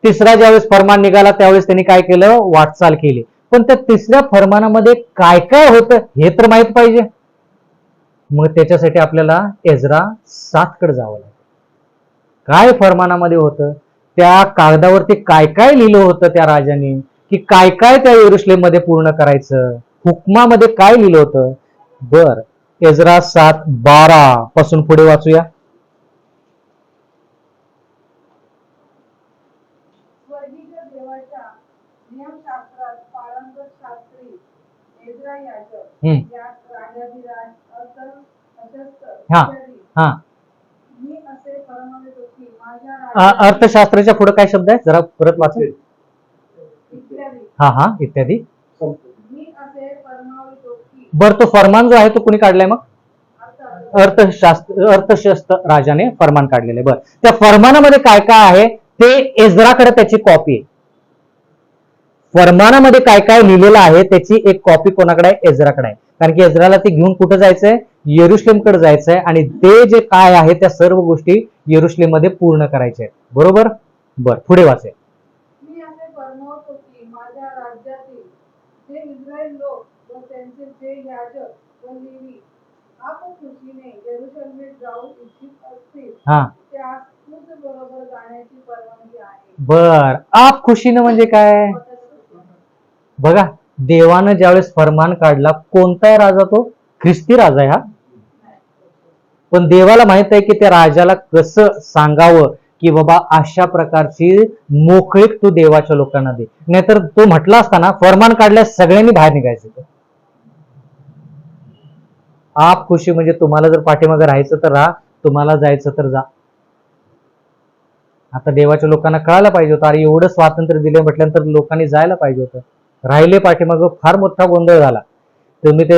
तिसरा ज्यावेळेस फरमान निघाला त्यावेळेस त्यांनी काय केलं? वाटचाल केली. पण त्या तिसऱ्या फरमानामध्ये काय काय होतं हे तर माहित पाहिजे. मग त्याच्यासाठी आपल्याला एज्रा 7 कडे जावं लागतं. काय फरमानामध्ये होतं, त्या कागदावरती काय काय लिहिलं होतं त्या राजाने, की काय काय त्या यरुशलेम मध्ये पूर्ण करायचं, हुकमामध्ये काय लिहिलं होतं? बर, एजरा 7:12 पासून पुढे वाचूया. स्वर्गीय देवाच्या नियमशास्त्रात पारंगत शास्त्री एज्रा याजक यात राजाधिराज अशस्त्र हा इत्यादी हा मी असे फरमावितो की माझ्या राज्यात अर्थशास्त्राच्या पुढे काय शब्द आहे? जरा परत वाचा. इत्यादी हा इत्यादी. मी असे फरमावितो की बर, तो फरमान जो आहे तो कुणी काढलाय? मग अर्थात अर्थशास्त्र राजाने फरमान काढलेले. बर, त्या फरमानामध्ये काय काय आहे ते एजराकडे त्याची कॉपी आहे. फरमानामध्ये काय काय लिहिलेलं आहे त्याची एक कॉपी कोणाकडे आहे? एजराकडे आहे. कारण की एजराला ते घेऊन कुठे जायचंय? यरुशलेमकडे जायचंय आणि ते जे काय आहे त्या सर्व गोष्टी यरुशलेम मध्ये पूर्ण करायच्या आहेत. बरोबर. बर, पुढे वाचे. मी असे फरमावतो की माझ्या राज्यातील जे इस्रायल लोक व त्यांचे जे याजक व लेवी आपखुशीने यरूशलेमेत जाऊ इच्छित असतील हा त्यास तुझ बरोबर जाण्याची परवानगी आहे. बर, आप खुशीनं म्हणजे काय? बघा, देवानं ज्यावेळेस फरमान काढला, कोणता राजा? तो ख्रिस्ती राजा आहे हा. पण देवाला माहित आहे की त्या राजाला कसं सांगावं की बाबा अशा प्रकारची मोकळीक तू देवाच्या लोकांना दे. नाहीतर तो म्हटला असताना फरमान काढल्यास सगळ्यांनी बाहेर निघायचं. आप खुशी म्हणजे तुम्हाला जर पाठीमागे राहायचं तर राहा, तुम्हाला जायचं तर जा. आता देवाच्या लोकांना कळायला पाहिजे होतं, अरे एवढं स्वातंत्र्य दिले म्हटल्यानंतर लोकांनी जायला पाहिजे होतं. राहिले पाठीमागं, फार मोठा गोंधळ झाला. तुम्ही ते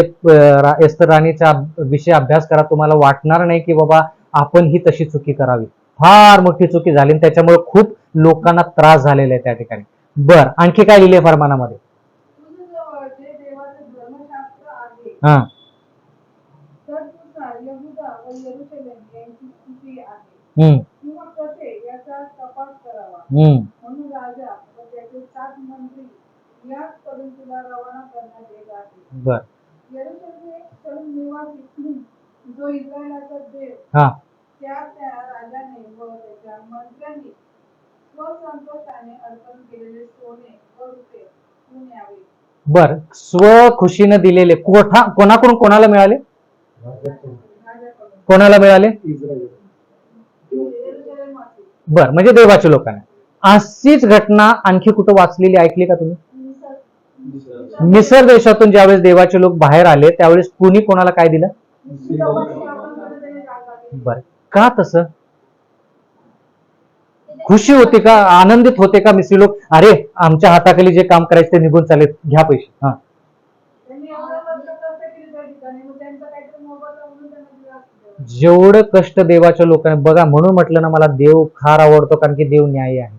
एस्तर राणीचा विषय अभ्यास करा, तुम्हाला वाटणार नाही की बाबा आपण ही तशी चुकी करावी. फार मोठी चुकी झाली आणि त्याच्यामुळे खूप लोकांना त्रास झालेला आहे त्या ठिकाणी. बर, आणखी काय लिहिले फरमानामध्ये? तुझ जवळ जे देवाचे धर्मशास्त्र आहे हा तदनुसार यहुदा व यरूशलेम यांची स्थिती आहे हम्म किंवा कसे याचा तपास करावा म्हणून राजा व त्याचे 7 मंत्री याचकडून तुला रवाना करण्यात येत आहे. बर, यरूशलेम निवासी जो इस्रायलाचा देव हा त्या राजाने व त्याच्या मंत्र्यांनी स्वसंतोषाने अर्पण केलेले सोने व रुपये घेऊन यावे. बर, स्वखुशीनं दिलेले कोणाकडून कोणाला मिळाले? राजाकडून कोणाला मिळाले? यरूशलेमवासी बर, म्हणजे देवाच्या लोकांना. अशीच घटना आणखी कुठं वाचलेली ऐकली का तुम्ही? मिसर देशातून ज्यावेळेस देवाचे लोक बाहेर आले त्यावेळेस कुणी कोणाला काय दिलं? बर, का तसं? खुशी होती का? आनंदित होते का मिसरी लोक? अरे आमच्या हाताखाली जे काम करायचं ते निघून चालेल, घ्या पैसे. हा जेवढं कष्ट देवाच्या लोकांनी, बघा म्हणून म्हटलं ना मला देव फार आवडतो, कारण की देव न्यायी आहे.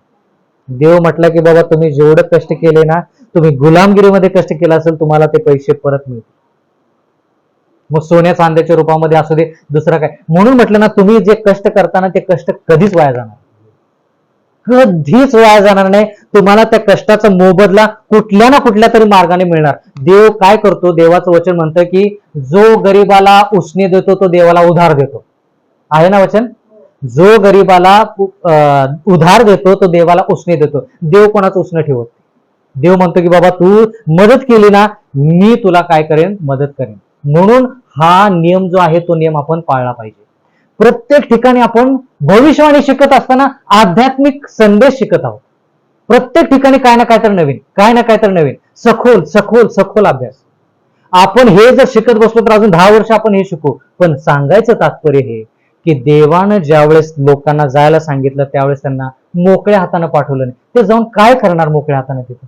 देव म्हटलं की बाबा तुम्ही जेवढं कष्ट केले ना, तुम्ही गुलामगिरीमध्ये कष्ट केला असेल, तुम्हाला ते पैसे परत मिळतील. मग सोन्या चांद्याच्या रूपामध्ये असू दे, दुसरं काय. म्हणून म्हटलं ना, तुम्ही जे कष्ट करताना ते कष्ट कधीच वाया जाणार, कधीच वाया जाणार नाही. तुम्हाला त्या कष्टाचा मोबदला कुठल्या ना कुठल्या तरी मार्गाने मिळणार. देव काय करतो? देवाचं वचन म्हणतं की जो गरीबाला उसने देतो तो देवाला उधार देतो. आहे ना वचन? जो गरीबाला उधार देतो तो देवाला उसने देतो. देव कोणाचं उसने ठेवत? देव म्हणतो की बाबा तू मदत केली ना, मी तुला काय करेन? मदत करेन. म्हणून हा नियम जो आहे तो नियम आपण पाळला पाहिजे. प्रत्येक ठिकाणी आपण भविष्यवाणी शिकत असताना आध्यात्मिक संदेश शिकत आहोत. प्रत्येक ठिकाणी काय ना काय तर नवीन, काय ना काय तर नवीन, सखोल सखोल सखोल अभ्यास. आपण हे जर शिकत बसलो तर अजून 10 वर्ष आपण हे शिकू. पण सांगायचं तात्पर्य हे की देवानं ज्यावेळेस लोकांना जायला सांगितलं त्यावेळेस त्यांना मोकळ्या हाताने पाठवलं नाही. ते जाऊन काय करणार मोकळ्या हाताने तिथे?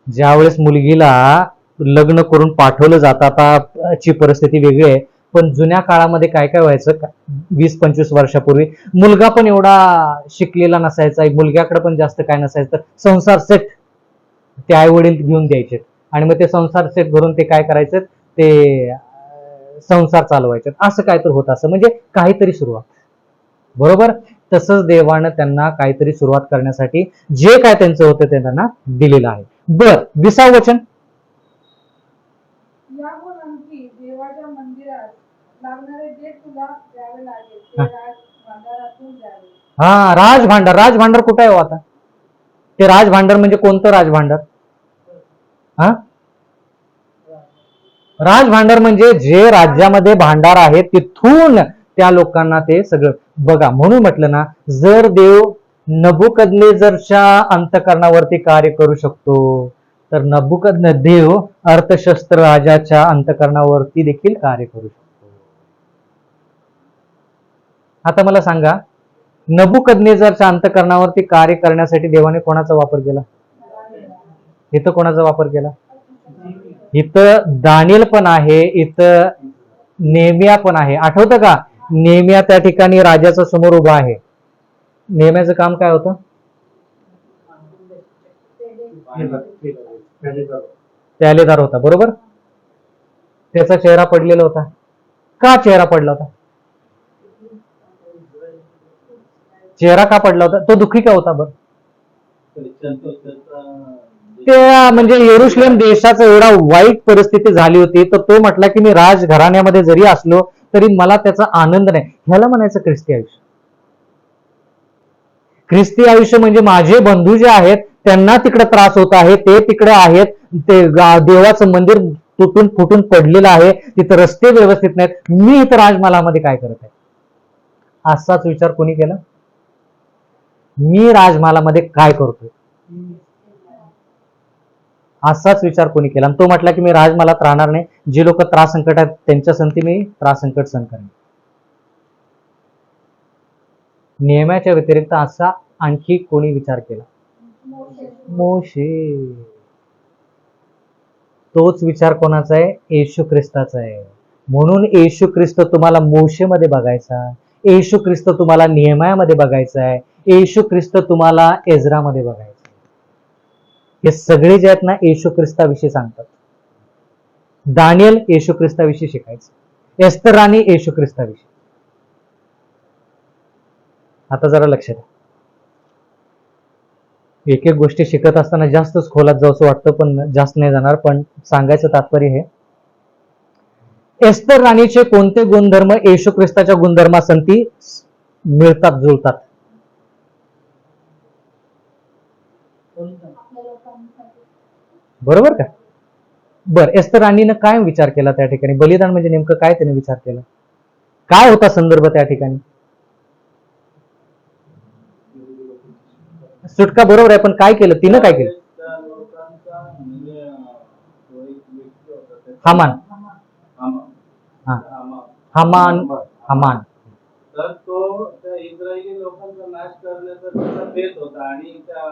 ज्यावेळेस मुलगीला लग्न करून पाठवलं जातं, आताची परिस्थिती वेगळी आहे, पण जुन्या काळामध्ये काय काय व्हायचं? 20-25 वर्षापूर्वी मुलगा पण एवढा शिकलेला नसायचा, मुलग्याकडे पण जास्त काय नसायचं. संसार सेट ते आई वडील घेऊन द्यायचे आणि मग ते संसार सेट भरून ते काय करायचं? ते संसार चालवायचे. असं काय तर होत असं, म्हणजे काहीतरी सुरुवात. बरोबर. तसंच देवानं त्यांना काहीतरी सुरुवात करण्यासाठी जे काय त्यांचं होतं ते त्यांना दिलेलं आहे. बर, 20 वचन. याहून आणखी देवाच्या मंदिरात लागणारे जे तुला द्यावे लागेल ते राजभांडारातून द्यावे. हा, राजभांडार. राजभांडार कुठे आहे हो आता? ते राजभांडार म्हणजे कोणतं राजभांडार? हा, राजभांडार म्हणजे जे राज्यामध्ये भांडार आहे तिथून त्या लोकांना ते सगळं बघा. म्हणून म्हटलं ना, जर देव नबुकदनेजरच्या अंतकरणावरती कार्य करू शकतो, तर देव अर्थशस्त्र राजाच्या अंतकरणावरती देखील कार्य करू शकतो. आता मला सांगा, नबुकदनेजरच्या अंतकरणावरती कार्य करण्यासाठी देवाने कोणाचा वापर केला? इथं कोणाचा वापर केला? इथं दानियल पण आहे, इथं नेहम्या पण आहे. आठवतं का? नेहम्या त्या ठिकाणी राजाच्या समोर उभा आहे. नेहम्याचं काम काय होतं? प्यालेदार होता, बरोबर. त्याचा चेहरा पडलेला होता. का चेहरा पडला होता? चेहरा का पडला होता? तो दुःखी का होता? बरं, त्या म्हणजे येरुशलेम देशाचं एवढा वाईट परिस्थिती झाली होती, तर तो म्हटला की मी राजघराण्यामध्ये जरी असलो तरी मला त्याचा आनंद नाही. ह्याला म्हणायचं ख्रिस्ती आयुष्य. ख्रिस्ती आयुष्य म्हणजे माझे बंधू जे आहेत त्यांना तिकडे त्रास होत आहे, ते तिकडे आहेत, ते देवाचं मंदिर तुटून फुटून पडलेलं आहे, तिथं रस्ते व्यवस्थित नाहीत, मी इथं राजमहालामध्ये काय करत आहे? असाच विचार कोणी केला? मी राजमहालामध्ये काय करतोय? असाच विचार कोणी केला? आणि तो म्हटला की मी राजमहालात राहणार नाही, जे लोक त्रास संकट आहेत त्यांच्या संती मी त्रास संकट सहन करेन. नियमाच्या व्यतिरिक्त असा आणखी कोणी विचार केला? मोशे. तोच विचार कोणाचा आहे? येशू ख्रिस्ताचा आहे. म्हणून येशू ख्रिस्त तुम्हाला मोशेमध्ये बघायचा, येशू ख्रिस्त तुम्हाला नेहम्यामध्ये बघायचा आहे, येशू ख्रिस्त तुम्हाला एजरामध्ये बघायचा. हे सगळे जे आहेत ना, येशू ख्रिस्ताविषयी सांगतात. दानियल येशू ख्रिस्ताविषयी शिकायचं, एस्तर राणी येशू ख्रिस्ताविषयी. आता जरा लक्ष द्या. एक एक गोष्टी शिकत असताना जास्तच खोलात जावंसं वाटतं, पण जास्त नाही जाणार. पण सांगायचं तात्पर्य हे, एस्तर राणीचे कोणते गुणधर्म येशू ख्रिस्ताच्या गुणधर्मासंती मिळतात, जुळतात? बरोबर का? बर, एस्तर राणीनं काय विचार केला त्या ठिकाणी? बलिदान म्हणजे नेमकं काय त्याने विचार केला? काय होता संदर्भ त्या ठिकाणी? सुटका, बरोबर आहे, पण काय केलं तिनं? काय केलं? हामान. हामान. हामान. तर तो त्या इस्रायली लोकांचा नाश करण्याचा त्याचा बेत होता, आणि त्या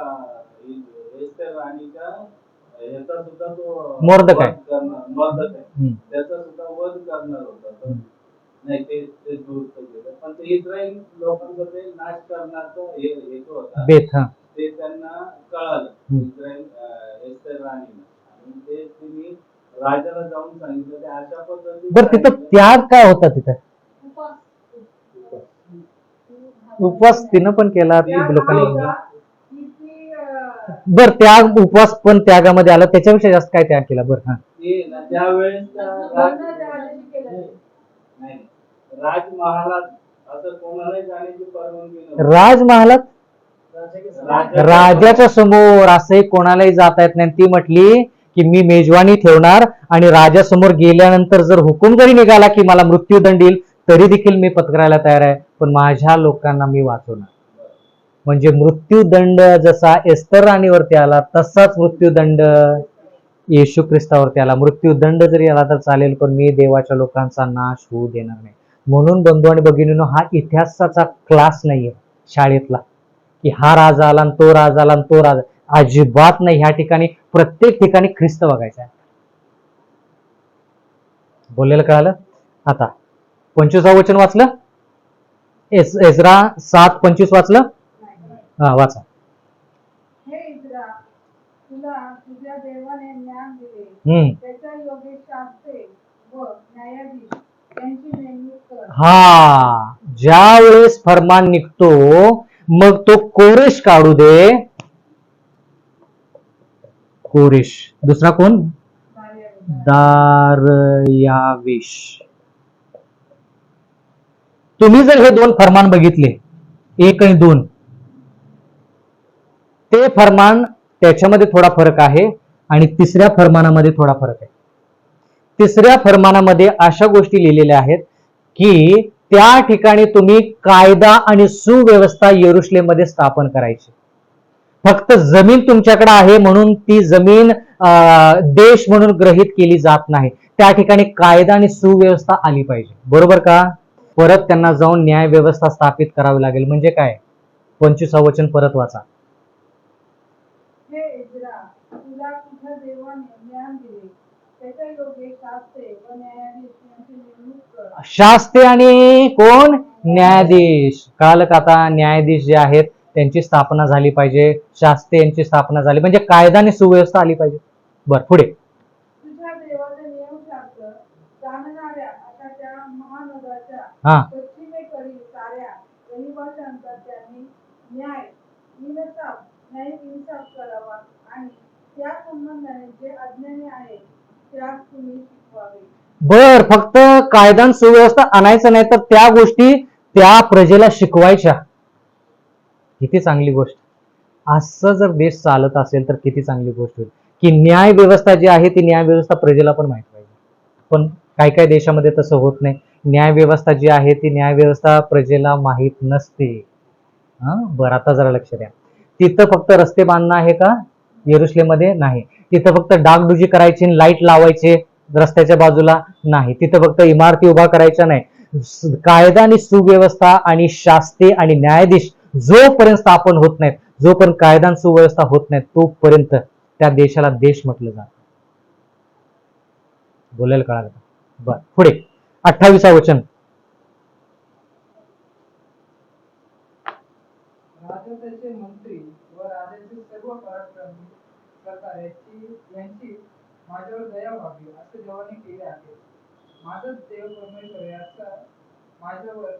एस्तर राणीच्या याचा सुद्धा तो मोर्दकाय त्याचा सुद्धा वध करणार होता. तर नाही, ते दुरुस्त केलं, पण ते इस्रायल लोकांचा ते नाश करण्याचा हेतू होता, बेत. ते त्यांना कळालं इस्रायल एस्तर राणीला, आणि ते तिने राजाला जाऊन सांगितलं. ते अशा पद्धतीने. बरं, तिथं त्याग काय होता? तिथं उपवास तिनं पण केला, लोकांनी. बर, त्याग उपवास पण त्यागामध्ये आला, त्याच्याविषयी जास्त काय त्याग केला? बरं, त्यावेळेस राजमहालात असं कोणालाही जाण्याची परवानगी नव्हती. राजमहालात राजाच्या समोर असंही कोणालाही जाता येत नाही. ती म्हटली की मी मेजवानी ठेवणार, आणि राजासमोर गेल्यानंतर जर हुकूम जरी निघाला की मला मृत्यूदंड येईल तरी देखील मी पत्करायला तयार आहे, पण माझ्या लोकांना मी वाचवणार. म्हणजे मृत्यूदंड जसा एस्तर राणीवरती आला तसाच मृत्यूदंड येशू ख्रिस्तावरती आला. मृत्यूदंड जरी आला तर चालेल, पण मी देवाच्या लोकांचा नाश होऊ देणार नाही. म्हणून बंधू आणि भगिनींनो, हा इतिहासाचा क्लास नाहीये शाळेतला की हा राजा आला आणि तो राजा आला आणि तो राजा. अजिबात नाही. ह्या ठिकाणी प्रत्येक ठिकाणी ख्रिस्त बघायचा आहे. बोललेलं कळालं? आता 25 वचन वाचलं? एजरा 7:25 वाचलं? हा, वाचा. हे इस्रा, तुला तुझ्या देवाने ज्ञान दिले, त्याच्या योग्य शास्त्रे व न्यायाधीश यांची नेमणूक कर. हा, ज्या वेळेस फरमान निघतो मग तो कोरेश काढू दे. कोरेश. दुसरा कोण? दारयावेश. तुम्ही जर हे दोन फरमान बघितले, 1 आणि 2, ते फरमान त्याच्यामध्ये थोडा फरक आहे आणि तिसऱ्या फरमानामध्ये थोडा फरक आहे. तिसऱ्या फरमानामध्ये अशा गोष्टी लिहिलेल्या आहेत की त्या ठिकाणी तुम्ही कायदा आणि सुव्यवस्था यरुशलेममध्ये स्थापन करायची. फक्त जमीन तुमच्याकडे आहे म्हणून ती जमीन देश म्हणून ग्रहित केली जात नाही. त्या ठिकाणी कायदा आणि सुव्यवस्था आली पाहिजे. बरोबर का? परत त्यांना जाऊन न्याय व्यवस्था स्थापित करावी लागेल. म्हणजे काय? 25 वचन परत वाचा. हे इज्रा, तुला तुझ्या देवाने ज्ञान दिले, त्याच्या योगे शास्त्रे व न्यायाधीश यांची नेमणूक कर. शास्त्रे आणि कोण? न्यायाधीश. कळालं का आता? न्यायाधीश जे आहेत त्यांची स्थापना झाली पाहिजे, शास्त्रे यांची स्थापना झाली, म्हणजे कायदा आणि सुव्यवस्था आली पाहिजे. बर, पुढे. तुझ्या देवाचे नियमशास्त्र जाणणाऱ्या अशा त्या महानगराच्या पश्चिमेकडील साऱ्या रहिवाशांचा त्यांनी न्याय करावा आणि त्या संबंधाने जे अज्ञानी आहे त्यास तुम्ही शिकवावे. बर, फक्त कायदा आणि सुव्यवस्था आणायचं नाही तर त्या गोष्टी त्या प्रजेला शिकवायच्या. किती चांगली गोष्ट. असं जर देश चालत असेल तर किती चांगली गोष्ट होईल की न्याय व्यवस्था जी आहे ती न्याय व्यवस्था प्रजेला पण माहित पाहिजे. पण काही काही देशामध्ये तसं होत नाही. न्याय व्यवस्था जी आहे ती न्याय व्यवस्था प्रजेला माहित नसते. बरं, आता जरा लक्ष द्या. तिथं फक्त रस्ते बांधणं आहे का? यरुशलेममध्ये नाही. तिथं फक्त डागडुजी करायची, लाईट लावायचे रस्त्याच्या बाजूला नाही. तिथं फक्त इमारती उभा करायच्या नाही. कायदा आणि सुव्यवस्था आणि शास्त्रे आणि न्यायाधीश जोपर्यंत स्थापन होत नाहीत, जोपर्यंत कायदा आणि सुव्यवस्था होत नाहीत, तोपर्यंत त्या देशाला देश म्हटलं जातं. बोलायला कळालं का? बर, पुढे 28 वचन. राजाचे मंत्री व राजाचे सर्व पराक्रमी सरकार यांची माझ्यावर दया व्हावी असे देवाने केले आहे. माझाच देव परमेश्वर याचा माझ्यावर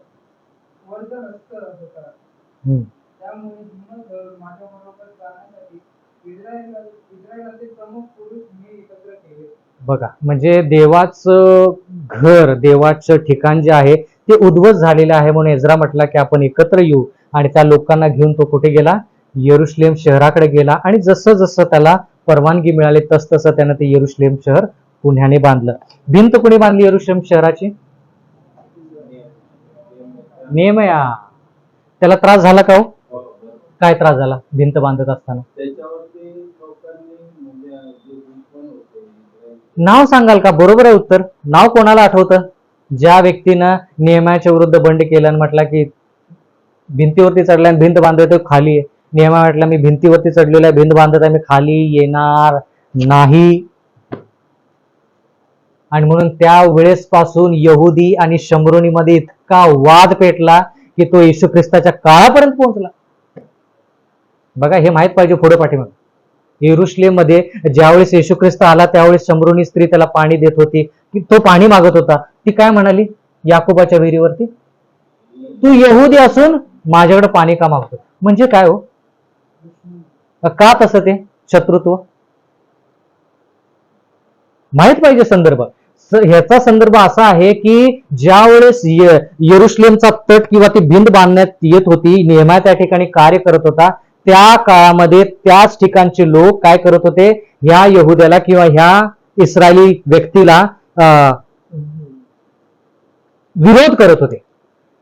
वर्धनस्त होता. त्यामुळे हिंमत धरून माझ्या बरोबर जाण्यासाठी इस्रायलाचे प्रमुख पुरुष मी एकत्र केले. बघा, म्हणजे देवाचं घर, देवाचं ठिकाण जे आहे ते उद्ध्वस्त झालेलं आहे म्हणून इस्रा म्हटला की आपण एकत्र येऊ. आणि त्या लोकांना घेऊन तो कुठे गेला? यरुशलेम शहराकडे गेला. आणि जसं जसं त्याला परवानगी मिळाली तस तसं त्यानं ते यरुशलेम शहर पुण्याने बांधलं. भिंत कुणी बांधली यरुशलेम शहराची? नेहमया. त्याला त्रास झाला का हो? काय त्रास झाला भिंत बांधत असताना? नाव सांगाल का? बरोबर आहे उत्तर. नाव कोणाला आठवतं? ज्या व्यक्तीनं नेहम्याच्या विरुद्ध बंड केलं आणि म्हटलं की भिंतीवरती चढला आणि भिंत बांधतोय खाली. नेहम्या म्हटलं मी भिंतीवरती चढलेला आहे, भिंत बांधत आहे, मी खाली येणार नाही. आणि म्हणून त्या वेळेस पासून यहुदी आणि शमरोनीमध्ये इतका वाद पेटला की तो येशू ख्रिस्ताच्या काळापर्यंत पोहोचला. बघा, हे माहित पाहिजे पुढे पाठीमागे. यरुशलेम मध्ये ज्यावेळेस येशू ख्रिस्त आला त्यावेळेस शमरोनी स्त्री त्याला पाणी देत होती, की तो पाणी मागत होता. ती काय म्हणाली याकोबाच्या विहिरीवरती? तू यहुदी असून माझ्याकडे पाणी का मागतो? म्हणजे काय हो? का तसं ते शत्रुत्व? माहित पाहिजे संदर्भ. ह्याचा संदर्भ असा आहे की ज्या वेळेस यरुशलेमचा तट किंवा ती भिंत बांधण्यात येत होती, नेहम्या त्या ठिकाणी कार्य करत होता, त्या काळामध्ये त्याच ठिकाणचे लोक काय करत होते? ह्या यहुद्याला किंवा ह्या इस्रायली व्यक्तीला विरोध करत होते.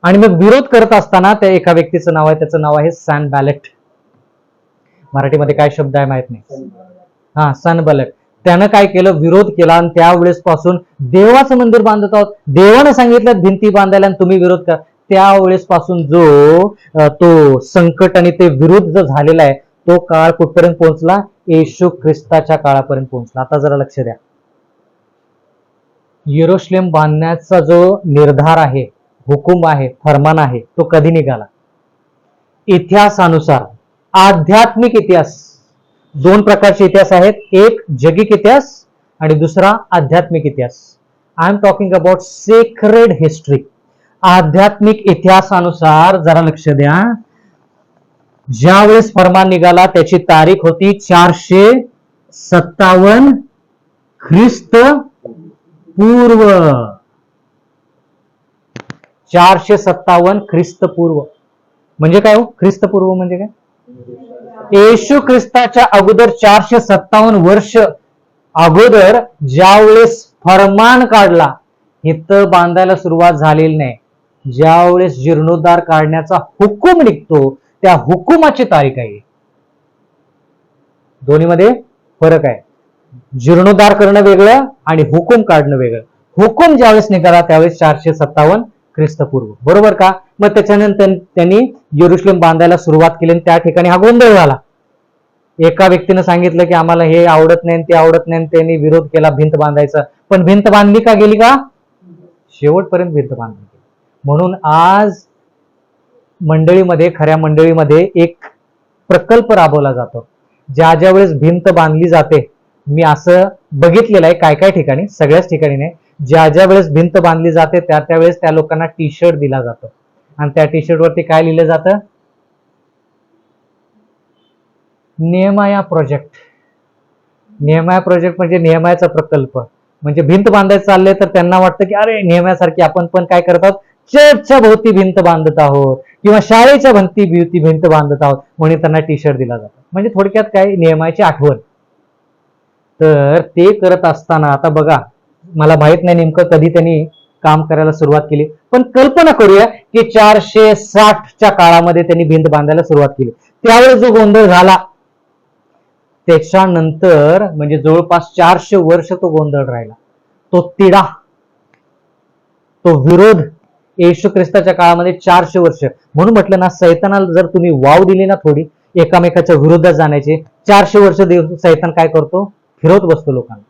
आणि मग विरोध करत असताना त्या एका व्यक्तीचं नाव आहे, त्याचं नाव आहे सनबॅलेट. मराठीमध्ये काय शब्द आहे माहित नाही. सनबॅलेट. त्यानं काय केलं? विरोध केला. आणि त्यावेळेस पासून देवाचं मंदिर बांधत आहोत, देवानं सांगितलं भिंती बांधायला आणि तुम्ही विरोध करा. त्यावेळेस पासून जो तो संकट आणि ते विरोध जो झालेला आहे तो काळ कुठपर्यंत पोहोचला? येशू ख्रिस्ताच्या काळापर्यंत पोहोचला. आता जरा लक्ष द्या. यरुशलेम बांधण्याचा जो निर्धार आहे, हुकूम आहे, फरमान आहे, तो कधी निघाला? इतिहासानुसार. आध्यात्मिक इतिहास. दोन प्रकारचे इतिहास आहेत, एक जगिक इतिहास आणि दुसरा आध्यात्मिक इतिहास. I am talking about sacred history. आध्यात्मिक इतिहासानुसार जरा लक्ष द्या. ज्यावेळेस फरमान निघाला त्याची तारीख होती 457 ख्रिस्त पूर्व. 457 ख्रिस्त पूर्व म्हणजे काय हो? ख्रिस्त पूर्व म्हणजे काय? येशू ख्रिस्ताच्या अगोदर 457 वर्ष अगोदर ज्यावेळेस फरमान काढला. इथं बांधायला सुरुवात झालेली नाही. ज्यावेळेस जीर्णोद्धार काढण्याचा हुकूम निघतो त्या हुकुमाची तारीख आहे. दोन्हीमध्ये फरक आहे. जीर्णोद्धार करणं वेगळं आणि हुकूम काढणं वेगळं. हुकूम ज्यावेळेस निघाला त्यावेळेस 457 ख्रिस्तपूर्व, बरोबर का? मग त्याच्यानंतर त्यांनी यरुशलेम बांधायला सुरुवात केली आणि त्या ठिकाणी हा गोंधळ झाला. एका व्यक्तीनं सांगितलं की आम्हाला हे आवडत नाही ते आवडत नाही, त्यांनी विरोध केला भिंत बांधायचा. पण भिंत बांधली का गेली का? शेवटपर्यंत भिंत बांधली गेली. म्हणून आज मंडळीमध्ये, खऱ्या मंडळीमध्ये एक प्रकल्प राबवला जातो. ज्या ज्या वेळेस भिंत बांधली जाते, मी असं बघितलेलं आहे काय काय ठिकाणी, सगळ्याच ठिकाणी नाही, ज्या ज्या वेळेस भिंत बांधली जाते त्या त्यावेळेस त्या लोकांना टी शर्ट दिला जातो आणि त्या टी शर्ट वरती काय लिहिलं जातं? नेहमाया प्रोजेक्ट. नेहमाया प्रोजेक्ट म्हणजे नेहमायाचा प्रकल्प. म्हणजे भिंत बांधायचं चाललंय तर त्यांना वाटतं की अरे नेहम्यासारखी आपण पण काय करत आहोत, चर्चच्या भोवती भिंत बांधत आहोत किंवा शाळेच्या भोवती भिंत बांधत आहोत, म्हणून त्यांना टी शर्ट दिला जातो. म्हणजे थोडक्यात काय, नेहमायाची आठवण. तर ते करत असताना आता बघा, मला माहित नाही नेमकं कधी त्यांनी काम करायला सुरुवात केली, पण कल्पना करूया की 460च्या काळामध्ये त्यांनी भिंत बांधायला सुरुवात केली. त्यावेळेस जो गोंधळ झाला त्याच्यानंतर म्हणजे जवळपास 400 वर्ष तो गोंधळ राहिला. तो तिढा, तो विरोध येशू ख्रिस्ताच्या काळामध्ये 400 वर्ष. म्हणून म्हटलं ना, सैतानाला जर तुम्ही वाव दिली ना थोडी एकामेकाच्या विरोधात जाण्याचे, 400 वर्ष सैतान काय करतो? फिरवत बसतो लोकांना.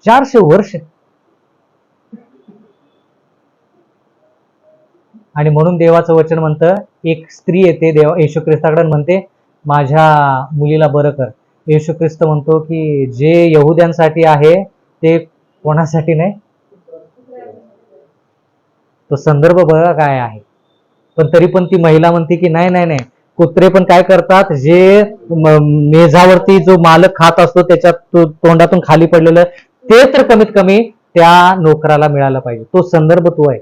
400 वर्ष. आणि म्हणून देवाचं वचन म्हणतं, एक स्त्री येते देवा येशू ख्रिस्ताकडे म्हणते माझ्या मुलीला बरं कर. येशू ख्रिस्त म्हणतो की जे यहुद्यांसाठी आहे ते कोणासाठी नाही. तो संदर्भ बघा काय आहे. पण तरी पण ती महिला म्हणते की नाही नाही नाही, कुत्रे पण काय करतात, जे मेझावरती जो मालक खात असतो त्याच्यात तोंडातून खाली पडलेलं ते तर कमीत कमी त्या नोकराला मिळालं पाहिजे. तो संदर्भ तो आहे.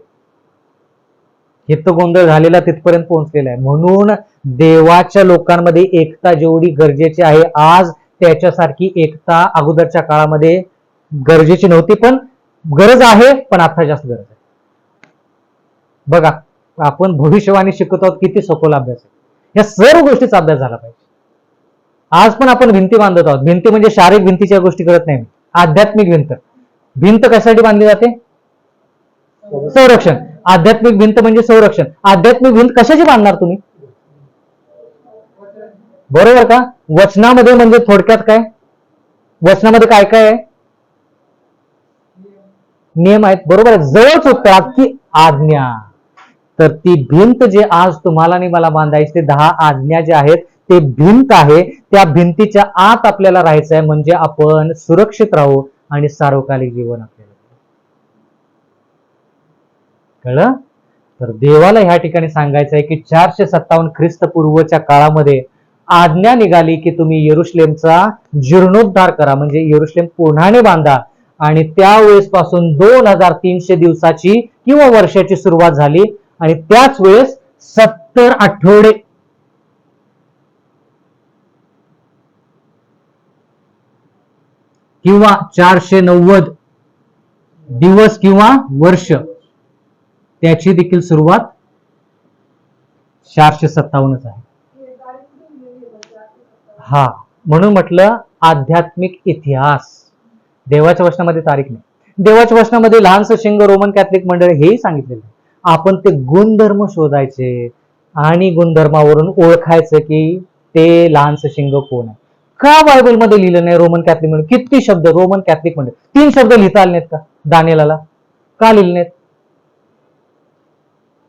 हित गोंधळ झालेला तिथपर्यंत पोहोचलेला आहे. म्हणून देवाच्या लोकांमध्ये एकता जेवढी गरजेची आहे आज, त्याच्यासारखी एकता अगोदरच्या काळामध्ये गरजेची नव्हती, पण गरज आहे, पण आता जास्त गरज आहे. बघा, आपण भविष्यवाणी शिकत आहोत, किती सखोल अभ्यास आहे. या सर्व गोष्टीचा अभ्यास झाला पाहिजे. आज पण आपण भिंती बांधत आहोत. भिंती म्हणजे शारीरिक भिंतीच्या गोष्टी करत नाही, आध्यात्मिक भिंत. भिंत कशासाठी बांधली जाते? संरक्षण. आध्यात्मिक भिंत म्हणजे संरक्षण. आध्यात्मिक भिंत कशाची बांधणार तुम्ही? बरोबर का? वचनामध्ये म्हणजे थोडक्यात काय, वचनामध्ये काय काय आहे? नियम आहेत, बरोबर आहे. जवळच होतात की आज्ञा. तर ती भिंत जे आज तुम्हाला आणि मला बांधायची, ते 10 आज्ञा जे आहेत ते भिंत आहे. त्या भिंतीच्या आत आपल्याला राहायचं आहे, म्हणजे आपण सुरक्षित राहू आणि सार्वकालिक जीवन आपल्याला. कळलं? तर देवाला ह्या ठिकाणी सांगायचं आहे की 457 ख्रिस्तपूर्वच्या काळामध्ये आज्ञा निघाली की तुम्ही यरुशलेमचा जीर्णोद्धार करा, म्हणजे यरुशलेम पुन्हाने बांधा. आणि त्यावेळेस पासून 2300 दिवसाची किंवा वर्षाची सुरुवात झाली आणि त्याच वेळेस 70 आठवडे किंवा 490 दिवस किंवा वर्ष, त्याची देखील सुरुवात 457च आहे. हा, म्हणून म्हटलं आध्यात्मिक इतिहास. देवाच्या वचनामध्ये तारीख नाही. देवाच्या वचनामध्ये लहानसं शिंग रोमन कॅथलिक मंडळ हेही सांगितलेलं आहे. आपण ते गुणधर्म शोधायचे आणि गुणधर्मावरून ओळखायचं की ते लहानसं शिंग कोण आहे. का बायबलमध्ये लिहिलं नाही रोमन कॅथलिक मंडळ? किती शब्द रोमन कॅथलिक मंडळ, 3 शब्द लिहिता आले नाहीत का दानिएलाला? का लिहिले नाहीत?